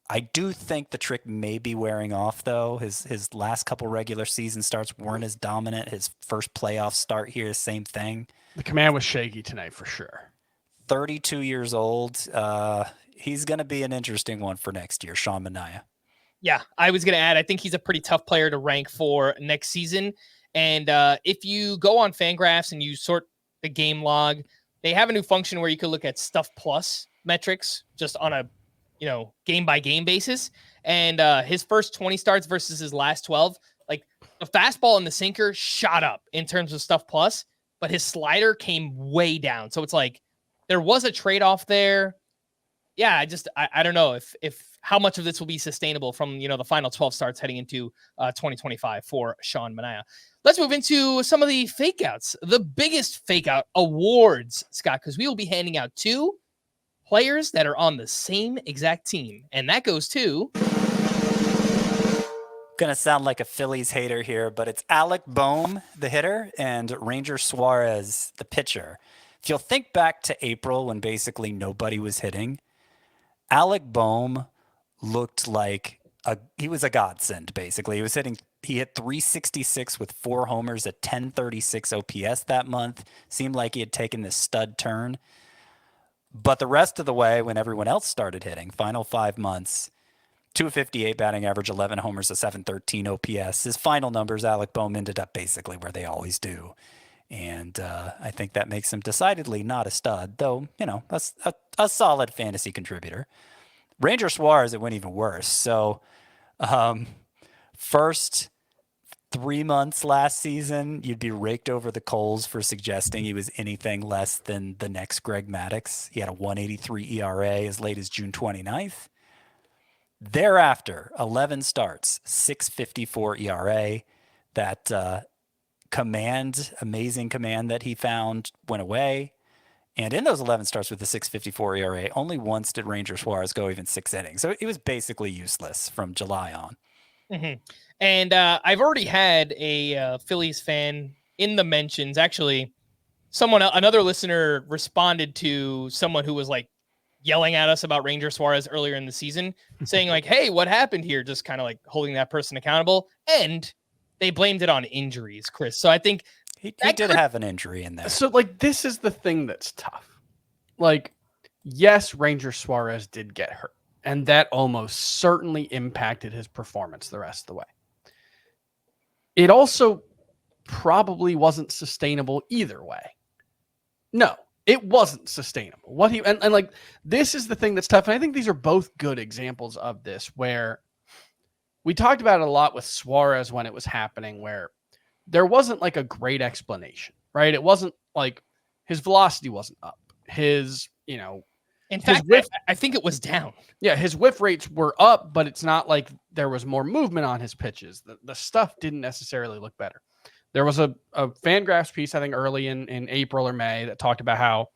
I do think the trick may be wearing off, though. His last couple regular season starts weren't as dominant. His first playoff start here, same thing. The command was shaky tonight for sure. 32 years old. He's going to be an interesting one for next year, Sean Manaea. Yeah, I was going to add, I think he's a pretty tough player to rank for next season. And if you go on Fangraphs and you sort the game log, they have a new function where you can look at Stuff Plus metrics just on a, game by game basis. And his first 20 starts versus his last 12, like the fastball and the sinker shot up in terms of Stuff Plus, but his slider came way down. So it's like there was a trade-off there. Yeah, I don't know if how much of this will be sustainable from the final 12 starts heading into 2025 for Sean Manaea. Let's move into some of the fakeouts, the biggest fakeout awards, Scott, because we will be handing out 2 players that are on the same exact team, and that goes to. Gonna sound like a Phillies hater here, but it's Alec Boehm, the hitter, and Ranger Suarez, the pitcher. If you'll think back to April when basically nobody was hitting, Alec Boehm looked like he was a godsend, basically. He hit 366 with 4 homers at 1036 OPS that month. Seemed like he had taken this stud turn. But the rest of the way, when everyone else started hitting, final 5 months, 258 batting average, 11 homers, a 713 OPS. His final numbers, Alec Boehm ended up basically where they always do. And I think that makes him decidedly not a stud, though, a solid fantasy contributor. Ranger Suarez, it went even worse. So first 3 months last season, you'd be raked over the coals for suggesting he was anything less than the next Greg Maddux. He had a 183 ERA as late as June 29th. Thereafter, 11 starts, 6.54 ERA. That amazing command that he found went away. And in those 11 starts with the 6.54 ERA, only once did Ranger Suarez go even 6 innings. So it was basically useless from July on. Mm-hmm. And I've already had a Phillies fan in the mentions. Actually, another listener responded to someone who was like yelling at us about Ranger Suarez earlier in the season, saying like, hey, what happened here? Just kind of like holding that person accountable. And they blamed it on injuries, Chris. So I think he did have an injury in there. So like, this is the thing that's tough. Like, yes, Ranger Suarez did get hurt, and that almost certainly impacted his performance the rest of the way. It also probably wasn't sustainable either way. No, it wasn't sustainable. And like, this is the thing that's tough. And I think these are both good examples of this, where we talked about it a lot with Suarez when it was happening, where there wasn't like a great explanation, right? It wasn't like his velocity wasn't up. In fact, I think it was down. Yeah, his whiff rates were up, but it's not like there was more movement on his pitches. The stuff didn't necessarily look better. There was a Fangraphs piece, I think early in April or May, that talked about how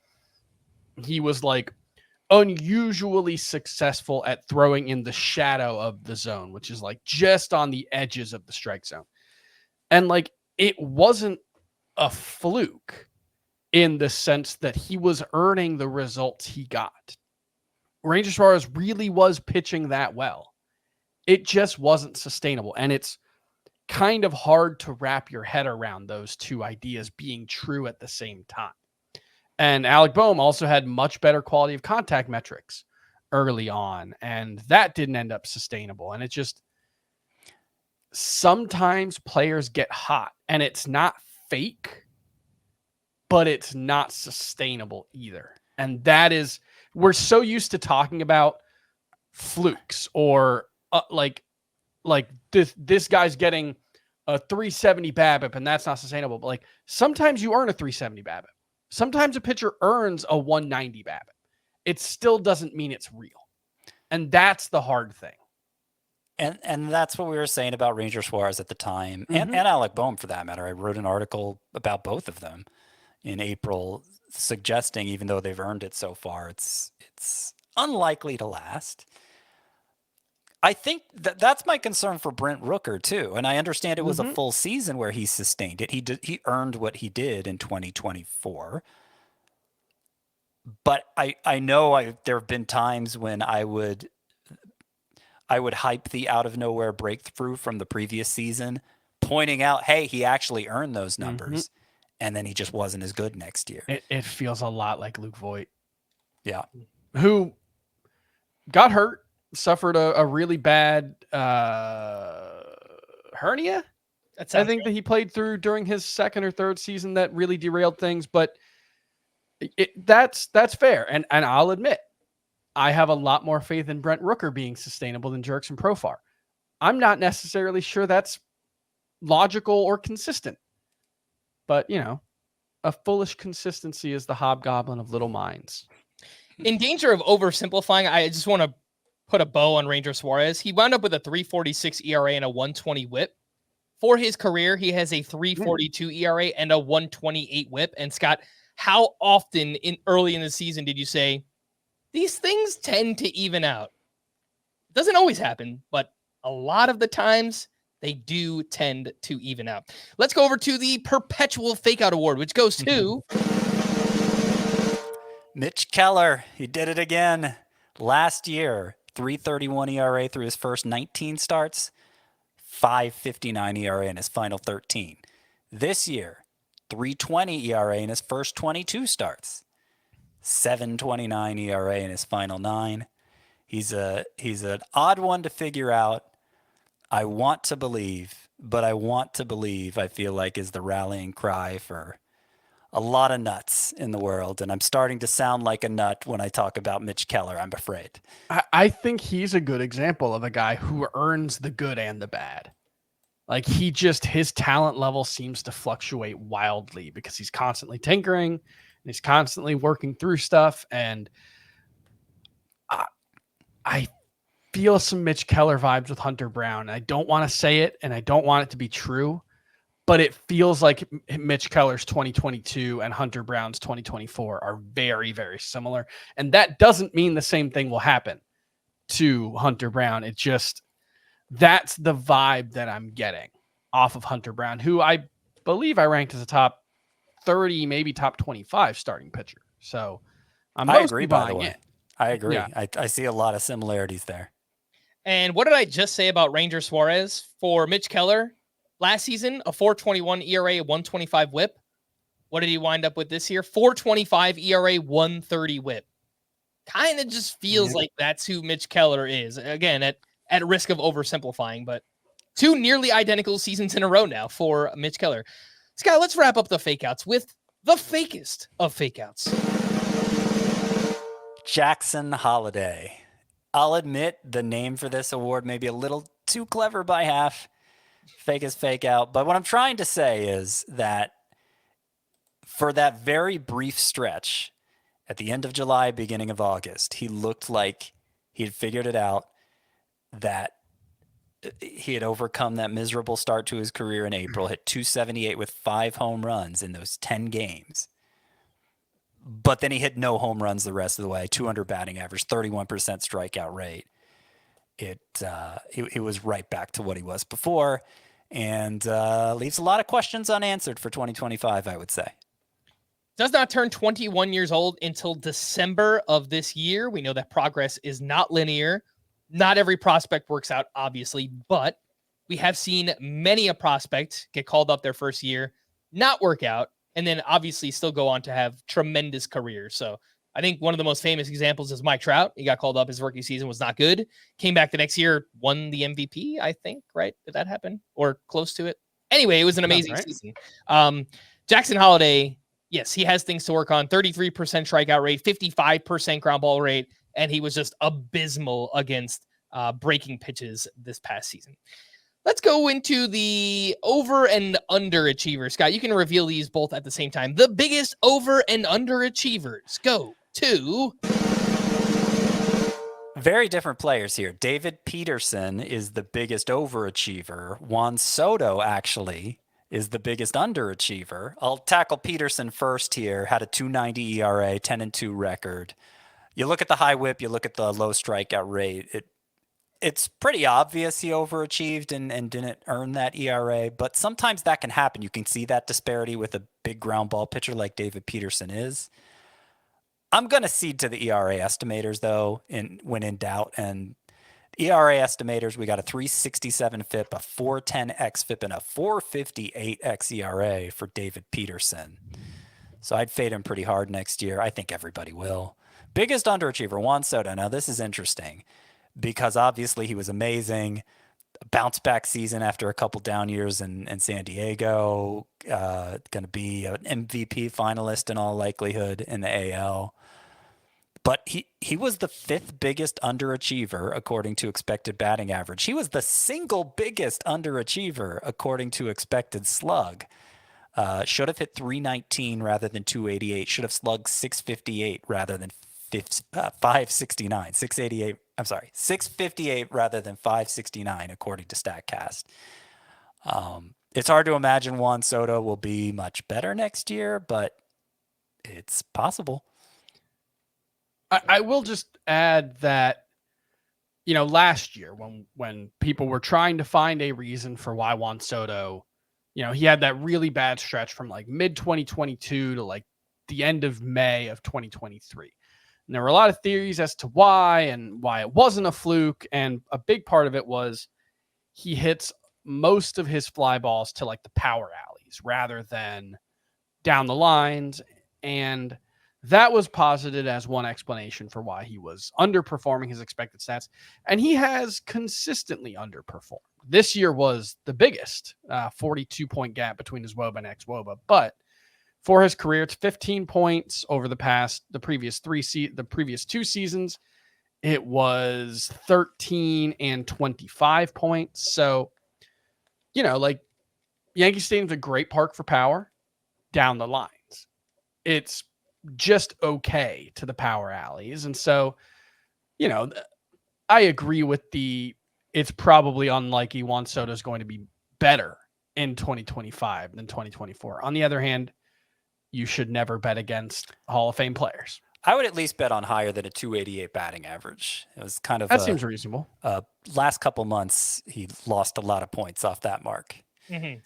he was like unusually successful at throwing in the shadow of the zone, which is like just on the edges of the strike zone. And like, it wasn't a fluke in the sense that he was earning the results he got. Ranger Suarez really was pitching that well. It just wasn't sustainable. And it's kind of hard to wrap your head around those two ideas being true at the same time. And Alec Boehm also had much better quality of contact metrics early on, and that didn't end up sustainable. And it just, sometimes players get hot, and it's not fake, but it's not sustainable either. And that is, we're so used to talking about flukes or like this guy's getting a 370 BABIP and that's not sustainable. But like, sometimes you earn a 370 BABIP. Sometimes a pitcher earns a 190 BABIP. It still doesn't mean it's real. And that's the hard thing. And that's what we were saying about Ranger Suarez at the time, and Alec Boehm for that matter. I wrote an article about both of them in April, suggesting even though they've earned it so far, it's unlikely to last. I think that's my concern for Brent Rooker too, and I understand it was a full season where he sustained it. He earned what he did in 2024. But I know there have been times when I would hype the out of nowhere breakthrough from the previous season, pointing out, hey, he actually earned those numbers. And then he just wasn't as good next year. It feels a lot like Luke Voigt. Yeah. Who got hurt suffered a really bad hernia. That I sounds think that he played through during his second or third season that really derailed things, but that's fair. And I'll admit, I have a lot more faith in Brent Rooker being sustainable than Jerks and Profar. I'm not necessarily sure that's logical or consistent, but a foolish consistency is the hobgoblin of little minds. in danger of oversimplifying. I just want to put a bow on Ranger Suarez. He wound up with a 3.46 ERA and a 1.20 WHIP. For his career, he has a 3.42 ERA and a 1.28 WHIP. And Scott, how often early in the season did you say these things tend to even out? It doesn't always happen, but a lot of the times they do tend to even out. Let's go over to the Perpetual Fakeout Award, which goes to Mitch Keller. He did it again. Last year, 3.31 ERA through his first 19 starts, 5.59 ERA in his final 13. This year, 3.20 ERA in his first 22 starts, 7.29 ERA in his final 9. He's an odd one to figure out. I want to believe, but I want to believe, I feel like, is the rallying cry for a lot of nuts in the world. And I'm starting to sound like a nut when I talk about Mitch Keller, I'm afraid. I think he's a good example of a guy who earns the good and the bad. Like his talent level seems to fluctuate wildly because he's constantly tinkering and he's constantly working through stuff. And I feel some Mitch Keller vibes with Hunter Brown. I don't want to say it and I don't want it to be true, but it feels like Mitch Keller's 2022 and Hunter Brown's 2024 are very, very similar. And that doesn't mean the same thing will happen to Hunter Brown. It just, that's the vibe that I'm getting off of Hunter Brown, who I believe I ranked as a top 30, maybe top 25 starting pitcher. So I agree, by the way. it. I agree. Yeah. I see a lot of similarities there. And what did I just say about Ranger Suarez? For Mitch Keller, last season, a 4.21 ERA, 1.25 WHIP. What did he wind up with this year? 4.25 ERA, 1.30 WHIP. Kind of just feels like that's who Mitch Keller is. Again, at risk of oversimplifying, but two nearly identical seasons in a row now for Mitch Keller. Scott, let's wrap up the fakeouts with the fakest of fakeouts. Jackson Holliday. I'll admit the name for this award may be a little too clever by half. Fake is fake out. But what I'm trying to say is that for that very brief stretch at the end of July, beginning of August, he looked like he had figured it out, that he had overcome that miserable start to his career in April, hit 278 with 5 home runs in those 10 games. But then he hit no home runs the rest of the way, 200 batting average, 31% strikeout rate. It was right back to what he was before, and leaves a lot of questions unanswered for 2025, I would say. Does not turn 21 years old until December of this year. We know that progress is not linear. Not every prospect works out, obviously, but we have seen many a prospect get called up their first year, not work out, and then obviously still go on to have tremendous careers. So I think one of the most famous examples is Mike Trout. He got called up his rookie season, was not good. Came back the next year, won the MVP, I think, right? Did that happen? Or close to it? Anyway, it was an amazing season. Jackson Holliday, yes, he has things to work on. 33% strikeout rate, 55% ground ball rate, and he was just abysmal against breaking pitches this past season. Let's go into the over and underachievers. Scott, you can reveal these both at the same time. The biggest over and underachievers go to... Very different players here. David Peterson is the biggest overachiever. Juan Soto, actually, is the biggest underachiever. I'll tackle Peterson first here. Had a 2.90 ERA, 10-2 record. You look at the high whip, you look at the low strikeout rate. It's pretty obvious he overachieved and didn't earn that ERA, but sometimes that can happen. You can see that disparity with a big ground ball pitcher like David Peterson is. I'm going to cede to the ERA estimators, though, when in doubt. And ERA estimators, we got a 3.67 FIP, a 4.10 xFIP, and a 4.58 xERA for David Peterson. So I'd fade him pretty hard next year. I think everybody will. Biggest underachiever, Juan Soto. Now, this is interesting. because obviously he was amazing. Bounce back season after a couple down years in San Diego. Going to be an MVP finalist in all likelihood in the AL. But he was the 5th biggest underachiever according to expected batting average. He was the single biggest underachiever according to expected slug. Should have hit 319 rather than 288. Should have slugged 658 rather than 569. 688. I'm sorry, 658 rather than 569 according to StatCast. It's hard to imagine Juan Soto will be much better next year, but it's possible. I will just add that, last year when people were trying to find a reason for why Juan Soto, he had that really bad stretch from like mid 2022 to like the end of May of 2023. And there were a lot of theories as to why and why it wasn't a fluke. And a big part of it was he hits most of his fly balls to like the power alleys rather than down the lines. And that was posited as one explanation for why he was underperforming his expected stats. And he has consistently underperformed. This year was the biggest 42-point gap between his WOBA and ex-WOBA. But for his career, it's 15 points over the previous 2 seasons. It was 13 and 25 points. So, Yankee Stadium's a great park for power down the lines. It's just okay to the power alleys. And so, I agree with it's probably unlikely Juan Soto is going to be better in 2025 than 2024. On the other hand, you should never bet against Hall of Fame players. I would at least bet on higher than a 288 batting average. It was kind of seems reasonable. Last couple months, he lost a lot of points off that mark. Mm-hmm.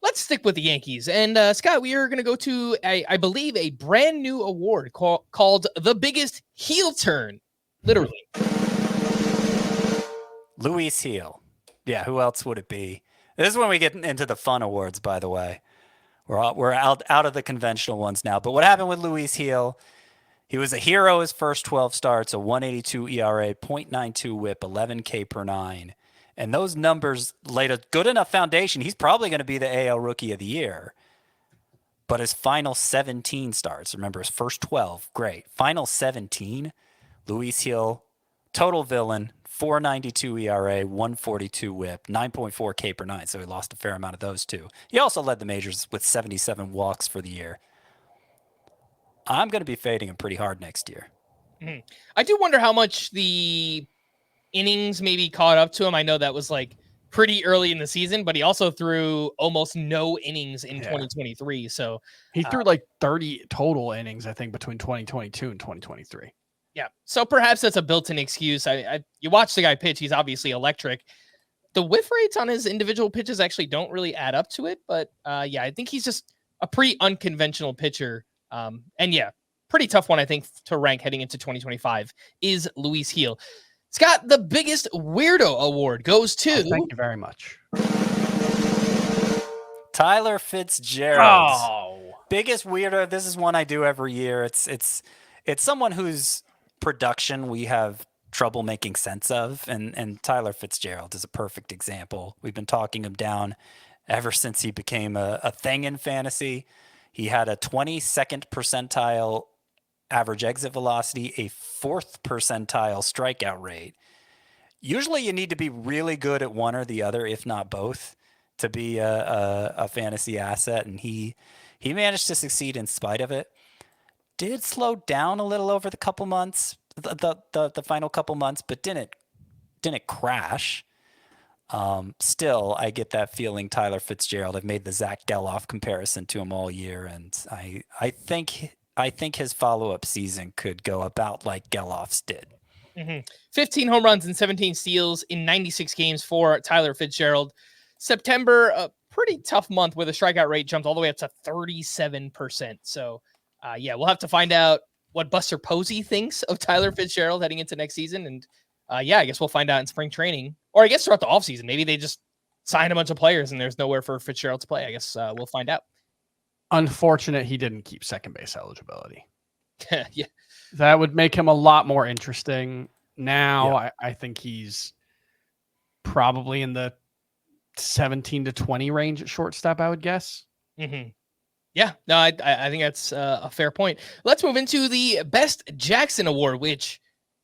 Let's stick with the Yankees. And Scott, we are going to go to, I believe, a brand new award called the biggest heel turn, literally. Luis Heel. Yeah, who else would it be? This is when we get into the fun awards, by the way. We're out of the conventional ones now. But what happened with Luis Heel? He was a hero his first 12 starts, a 182 ERA, .92 whip, 11 K per 9. And those numbers laid a good enough foundation. He's probably going to be the AL Rookie of the Year. But his final 17 starts, remember his first 12, great. Final 17, Luis Heel, total villain, 4.92 ERA, 142 whip, 9.4 K per 9. So he lost a fair amount of those too. He also led the majors with 77 walks for the year. I'm going to be fading him pretty hard next year. Mm-hmm. I do wonder how much the innings maybe caught up to him. I know that was like pretty early in the season, but he also threw almost no innings in 2023. So he threw like 30 total innings, I think, between 2022 and 2023. Yeah. So perhaps that's a built-in excuse. You watch the guy pitch, he's obviously electric. The whiff rates on his individual pitches actually don't really add up to it, but I think he's just a pretty unconventional pitcher. And yeah, pretty tough one, I think, to rank heading into 2025 is Luis Heel. Scott, the biggest weirdo award goes to... Oh, thank you very much. Tyler Fitzgerald. Biggest weirdo. This is one I do every year. It's someone whose production we have trouble making sense of, and Tyler Fitzgerald is a perfect example. We've been talking him down ever since he became a thing in fantasy. He had a 22nd percentile average exit velocity, a 4th percentile strikeout rate. Usually you need to be really good at one or the other, if not both, to be a fantasy asset. And he managed to succeed in spite of it. Did slow down a little over the couple months, the final couple months, but didn't crash. Still, I get that feeling Tyler Fitzgerald. I've made the Zach Geloff comparison to him all year, and I think his follow-up season could go about like Geloff's did. Mm-hmm. 15 home runs and 17 steals in 96 games for Tyler Fitzgerald. September, a pretty tough month where the strikeout rate jumped all the way up to 37%. So, we'll have to find out what Buster Posey thinks of Tyler Fitzgerald heading into next season. And I guess we'll find out in spring training, or I guess throughout the offseason. Maybe they just sign a bunch of players and there's nowhere for Fitzgerald to play. I guess we'll find out. Unfortunate he didn't keep second base eligibility. Yeah. That would make him a lot more interesting. Now I think he's probably in the 17 to 20 range at shortstop, I would guess. Mm-hmm. Yeah, no, I think that's a fair point. Let's move into the Best Jackson Award, which,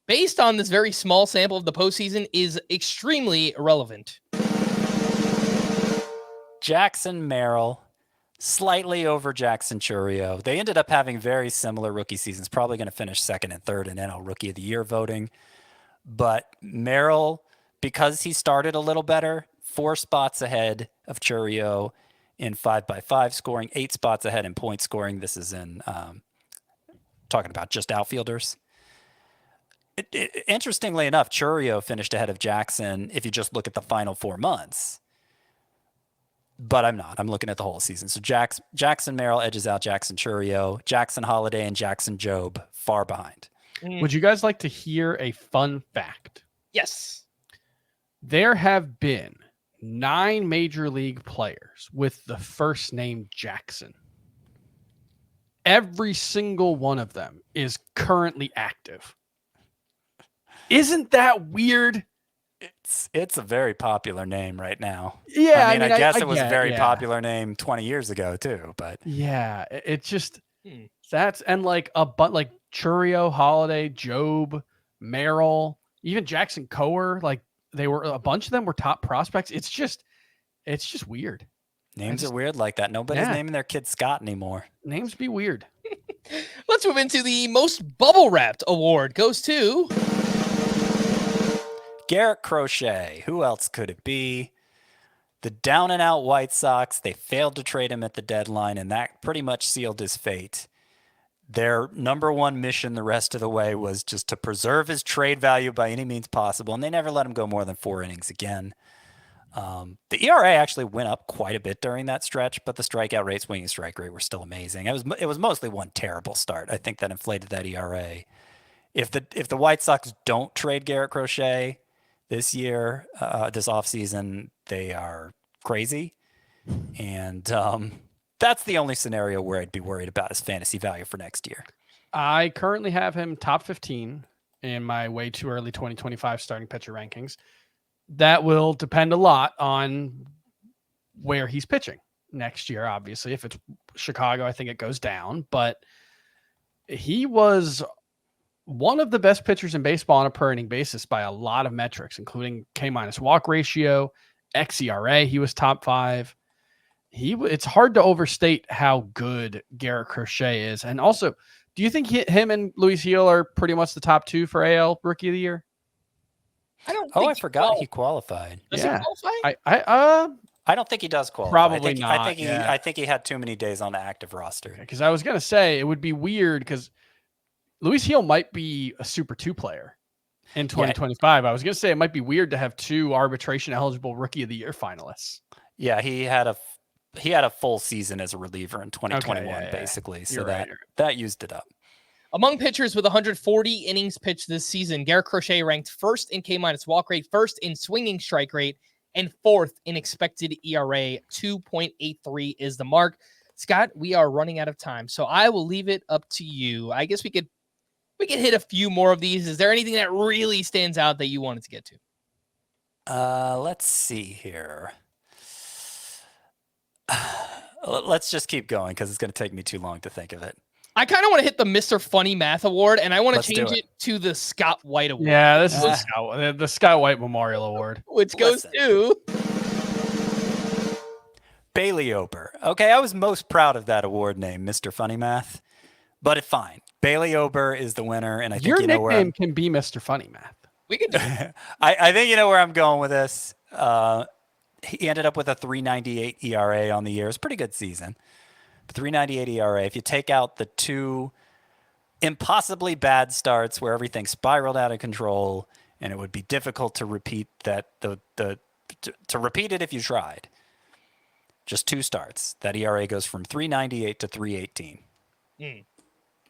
based on this very small sample of the postseason, is extremely relevant. Jackson Merrill, slightly over Jackson Churio. They ended up having very similar rookie seasons, probably going to finish second and third in NL Rookie of the Year voting. But Merrill, because he started a little better, 4 spots ahead of Churio in 5x5 scoring, 8 spots ahead in point scoring. This is in talking about just outfielders. Interestingly enough, Churio finished ahead of Jackson if you just look at the final 4 months. But I'm not. I'm looking at the whole season. So Jackson Merrill edges out Jackson Churio. Jackson Holiday and Jackson Job far behind. Would you guys like to hear a fun fact? Yes. There have been 9 major league players with the first name Jackson. Every single one of them is currently active. Isn't that weird? It's a very popular name right now. Yeah, I mean, I guess it was a get, very popular name 20 years ago too, but yeah, it just that's and like like Churio, Holiday, Job, Merrill, even Jackson Coer, like they were a bunch of them were top prospects. It's just weird. Names are weird like that. Nobody's naming their kid Scott anymore. Names be weird. Let's move into the Most Bubble Wrapped Award. Goes to Garrett Crochet. Who else could it be? The down and out White Sox. They failed to trade him at the deadline, and that pretty much sealed his fate. Their number one mission the rest of the way was just to preserve his trade value by any means possible, and they never let him go more than 4 innings again. The ERA actually went up quite a bit during that stretch, but the strikeout rate, swinging strike rate were still amazing. It was mostly one terrible start. I think that inflated that ERA. If the White Sox don't trade Garrett Crochet this year, this offseason, they are crazy. And that's the only scenario where I'd be worried about his fantasy value for next year. I currently have him top 15 in my way too early 2025 starting pitcher rankings. That will depend a lot on where he's pitching next year. Obviously, if it's Chicago, I think it goes down, but he was one of the best pitchers in baseball on a per inning basis by a lot of metrics, including K- walk ratio, xERA. He was top 5. It's hard to overstate how good Garrett Crochet is. And also, do you think him and Luis Gil are pretty much the top 2 for AL Rookie of the Year? I don't. I forgot he qualified. Does he qualify? I don't think he does qualify. Probably not. I think he had too many days on the active roster. Because I was gonna say it would be weird because Luis Gil might be a Super 2 player in 2025. I was gonna say it might be weird to have 2 arbitration eligible Rookie of the Year finalists. Yeah, he had a full season as a reliever in 2021, basically. So that used it up. Among pitchers with 140 innings pitched this season, Garrett Crochet ranked first in K- walk rate, first in swinging strike rate, and 4th in expected ERA. 2.83 is the mark. Scott, we are running out of time, so I will leave it up to you. I guess we could hit a few more of these. Is there anything that really stands out that you wanted to get to? Let's see here. Let's just keep going because it's going to take me too long to think of it. I kind of want to hit the Mr. Funny Math Award, and I want to change it to the Scott White Award. Yeah, this is the Scott White Memorial Award. Which goes to Bailey Ober. Okay, I was most proud of that award name, Mr. Funny Math, but it's fine. Bailey Ober is the winner, and I think your you know where nickname can be Mr. Funny Math. We can do it. I think you know where I'm going with this. He ended up with a 3.98 ERA on the year. It's a pretty good season. 3.98 ERA. If you take out the 2 impossibly bad starts where everything spiraled out of control, and it would be difficult to repeat that to repeat it if you tried. Just 2 starts. That ERA goes from 3.98 to 3.18.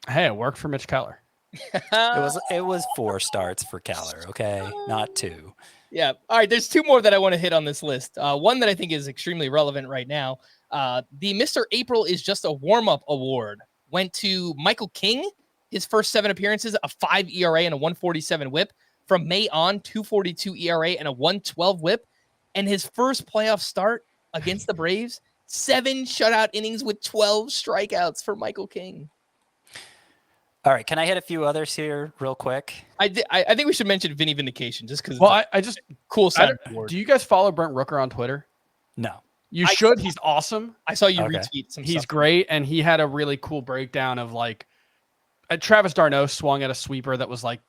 Hey, it worked for Mitch Keller. It was 4 starts for Keller. Okay, not 2. Yeah. All right. There's 2 more that I want to hit on this list. One that I think is extremely relevant right now. The Mr. April is just a warm-up award went to Michael King. His first 7 appearances, a 5 ERA and a 147 WHIP. from May on, 2.42 ERA and a 1.12 WHIP, and his first playoff start against the Braves, 7 shutout innings with 12 strikeouts for Michael King. All right, can I hit a few others here real quick? I think we should mention Vinny Vindication just because. Well, I just cool I side don't- do you guys follow Brent Rooker on Twitter? No. You I should. saw- He's awesome. I saw you Okay. retweet some He's stuff. great, and he had a really cool breakdown of like Travis d'Arnaud swung at a sweeper that was like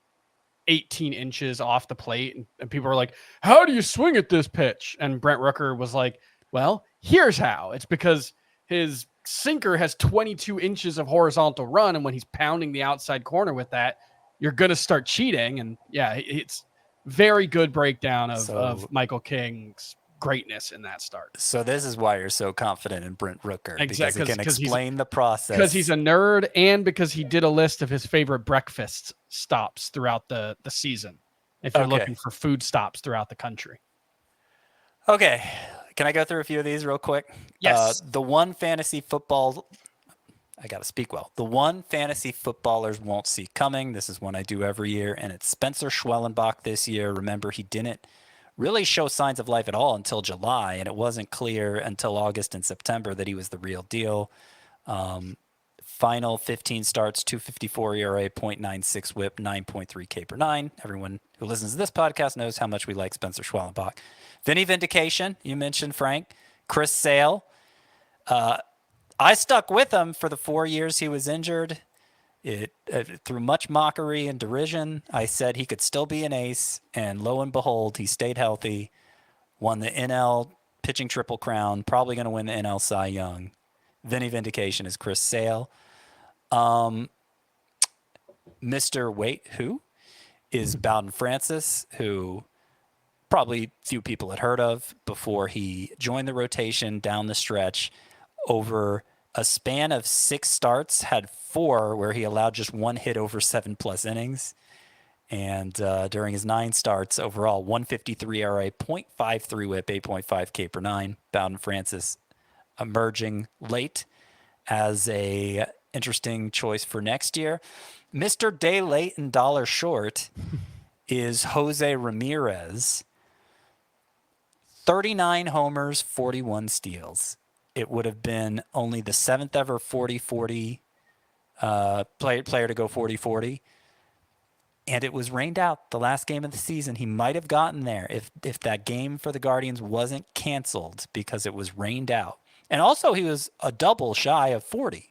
18 inches off the plate, and people were like, "How do you swing at this pitch?" And Brent Rooker was like, "Well, here's how. It's because his sinker has 22 inches of horizontal run, and when he's pounding the outside corner with that, you're gonna start cheating." And yeah, it's very good breakdown of Michael King's greatness in that start. So this is why you're so confident in Brent Rooker, because he can 'cause he's- explain the process. Because he's a nerd, and because he did a list of his favorite breakfast stops throughout the season. If you're Okay. looking for food stops throughout the country. Okay, can I go through a few of these real quick? Yes. The one fantasy football, I got to speak well. The one fantasy footballers won't see coming. This is one I do every year, and it's Spencer Schwellenbach this year. Remember, he didn't really show signs of life at all until July, and it wasn't clear until August and September that he was the real deal. Final 15 starts, 2.54 ERA, 0.96 WHIP, 9.3 K per 9. Everyone who listens to this podcast knows how much we like Spencer Schwellenbach. Vinny Vindication, you mentioned Frank. Chris Sale. I stuck with him for the 4 years he was injured. Through much mockery and derision, I said he could still be an ace, and lo and behold, he stayed healthy, won the NL pitching triple crown, probably going to win the NL Cy Young. Vinny Vindication is Chris Sale. Mr. Wait Who is Bowden Francis, who probably few people had heard of before he joined the rotation down the stretch. Over a span of 6 starts, had 4 where he allowed just 1 hit over 7+ innings. And during his 9 starts overall, 153 ERA, 0.53 WHIP, 8.5 K per 9. Bowden Francis emerging late as a interesting choice for next year. Mr. Day Late and Dollar Short is Jose Ramirez. 39 homers, 41 steals. It would have been only the 7th ever 40-40 player to go 40-40. And it was rained out the last game of the season. He might have gotten there if that game for the Guardians wasn't canceled because it was rained out. And also he was a double shy of 40.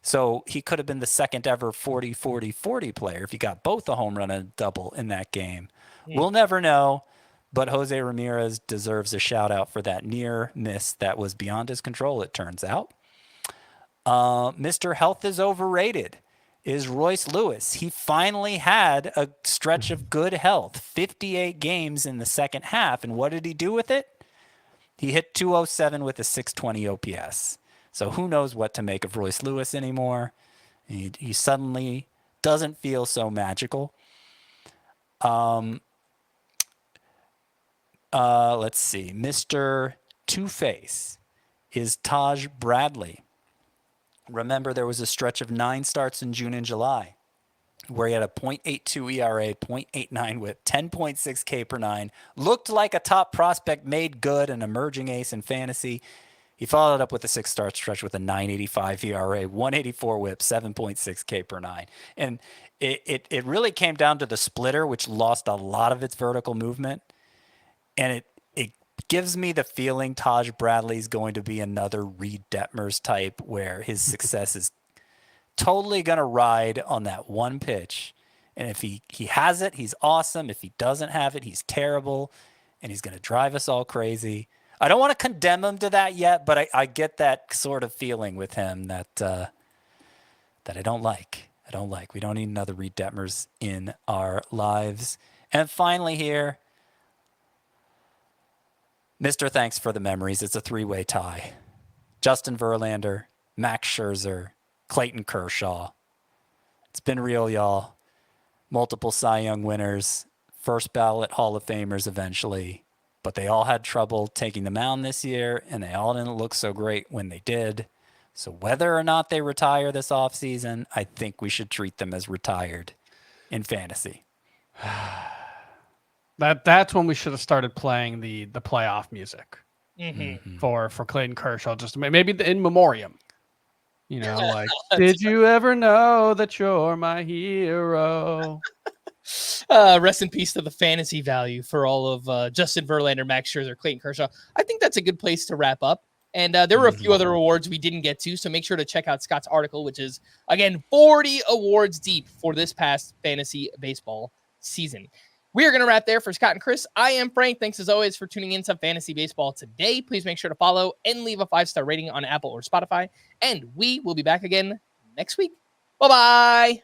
So he could have been the 2nd ever 40-40-40 player if he got both a home run and a double in that game. We'll never know. But Jose Ramirez deserves a shout out for that near miss that was beyond his control, it turns out. Mr. Health is overrated is Royce Lewis. He finally had a stretch of good health, 58 games in the second half. And what did he do with it? He hit 207 with a 620 OPS. So who knows what to make of Royce Lewis anymore. He suddenly doesn't feel so magical. Let's see. Mr. Two-Face is Taj Bradley. Remember, there was a stretch of 9 starts in June and July where he had a 0.82 ERA, 0.89 WHIP, 10.6 K per 9. Looked like a top prospect, made good, an emerging ace in fantasy. He followed up with a 6-start stretch with a 9.85 ERA, 184 WHIP, 7.6 K per 9. And it really came down to the splitter, which lost a lot of its vertical movement. And it gives me the feeling Taj Bradley's going to be another Reed Detmers type where his success is totally going to ride on that one pitch. And if he has it, he's awesome. If he doesn't have it, he's terrible. And he's going to drive us all crazy. I don't want to condemn him to that yet, but I get that sort of feeling with him that I don't like. We don't need another Reed Detmers in our lives. And finally here, Mr. Thanks for the memories. It's a 3-way tie. Justin Verlander, Max Scherzer, Clayton Kershaw. It's been real, y'all. Multiple Cy Young winners, first ballot Hall of Famers eventually, but they all had trouble taking the mound this year, and they all didn't look so great when they did. So whether or not they retire this offseason, I think we should treat them as retired in fantasy. That's when we should have started playing the playoff music Mm-hmm. for Clayton Kershaw, just maybe the in memoriam. You know, like, did you ever know that you're my hero? Rest in peace to the fantasy value for all of Justin Verlander, Max Scherzer, Clayton Kershaw. I think that's a good place to wrap up. And there were a few other awards we didn't get to, so make sure to check out Scott's article, which is, again, 40 awards deep for this past fantasy baseball season. We are going to wrap there for Scott and Chris. I am Frank. Thanks, as always, for tuning in to Fantasy Baseball today. Please make sure to follow and leave a 5-star rating on Apple or Spotify. And we will be back again next week. Bye-bye.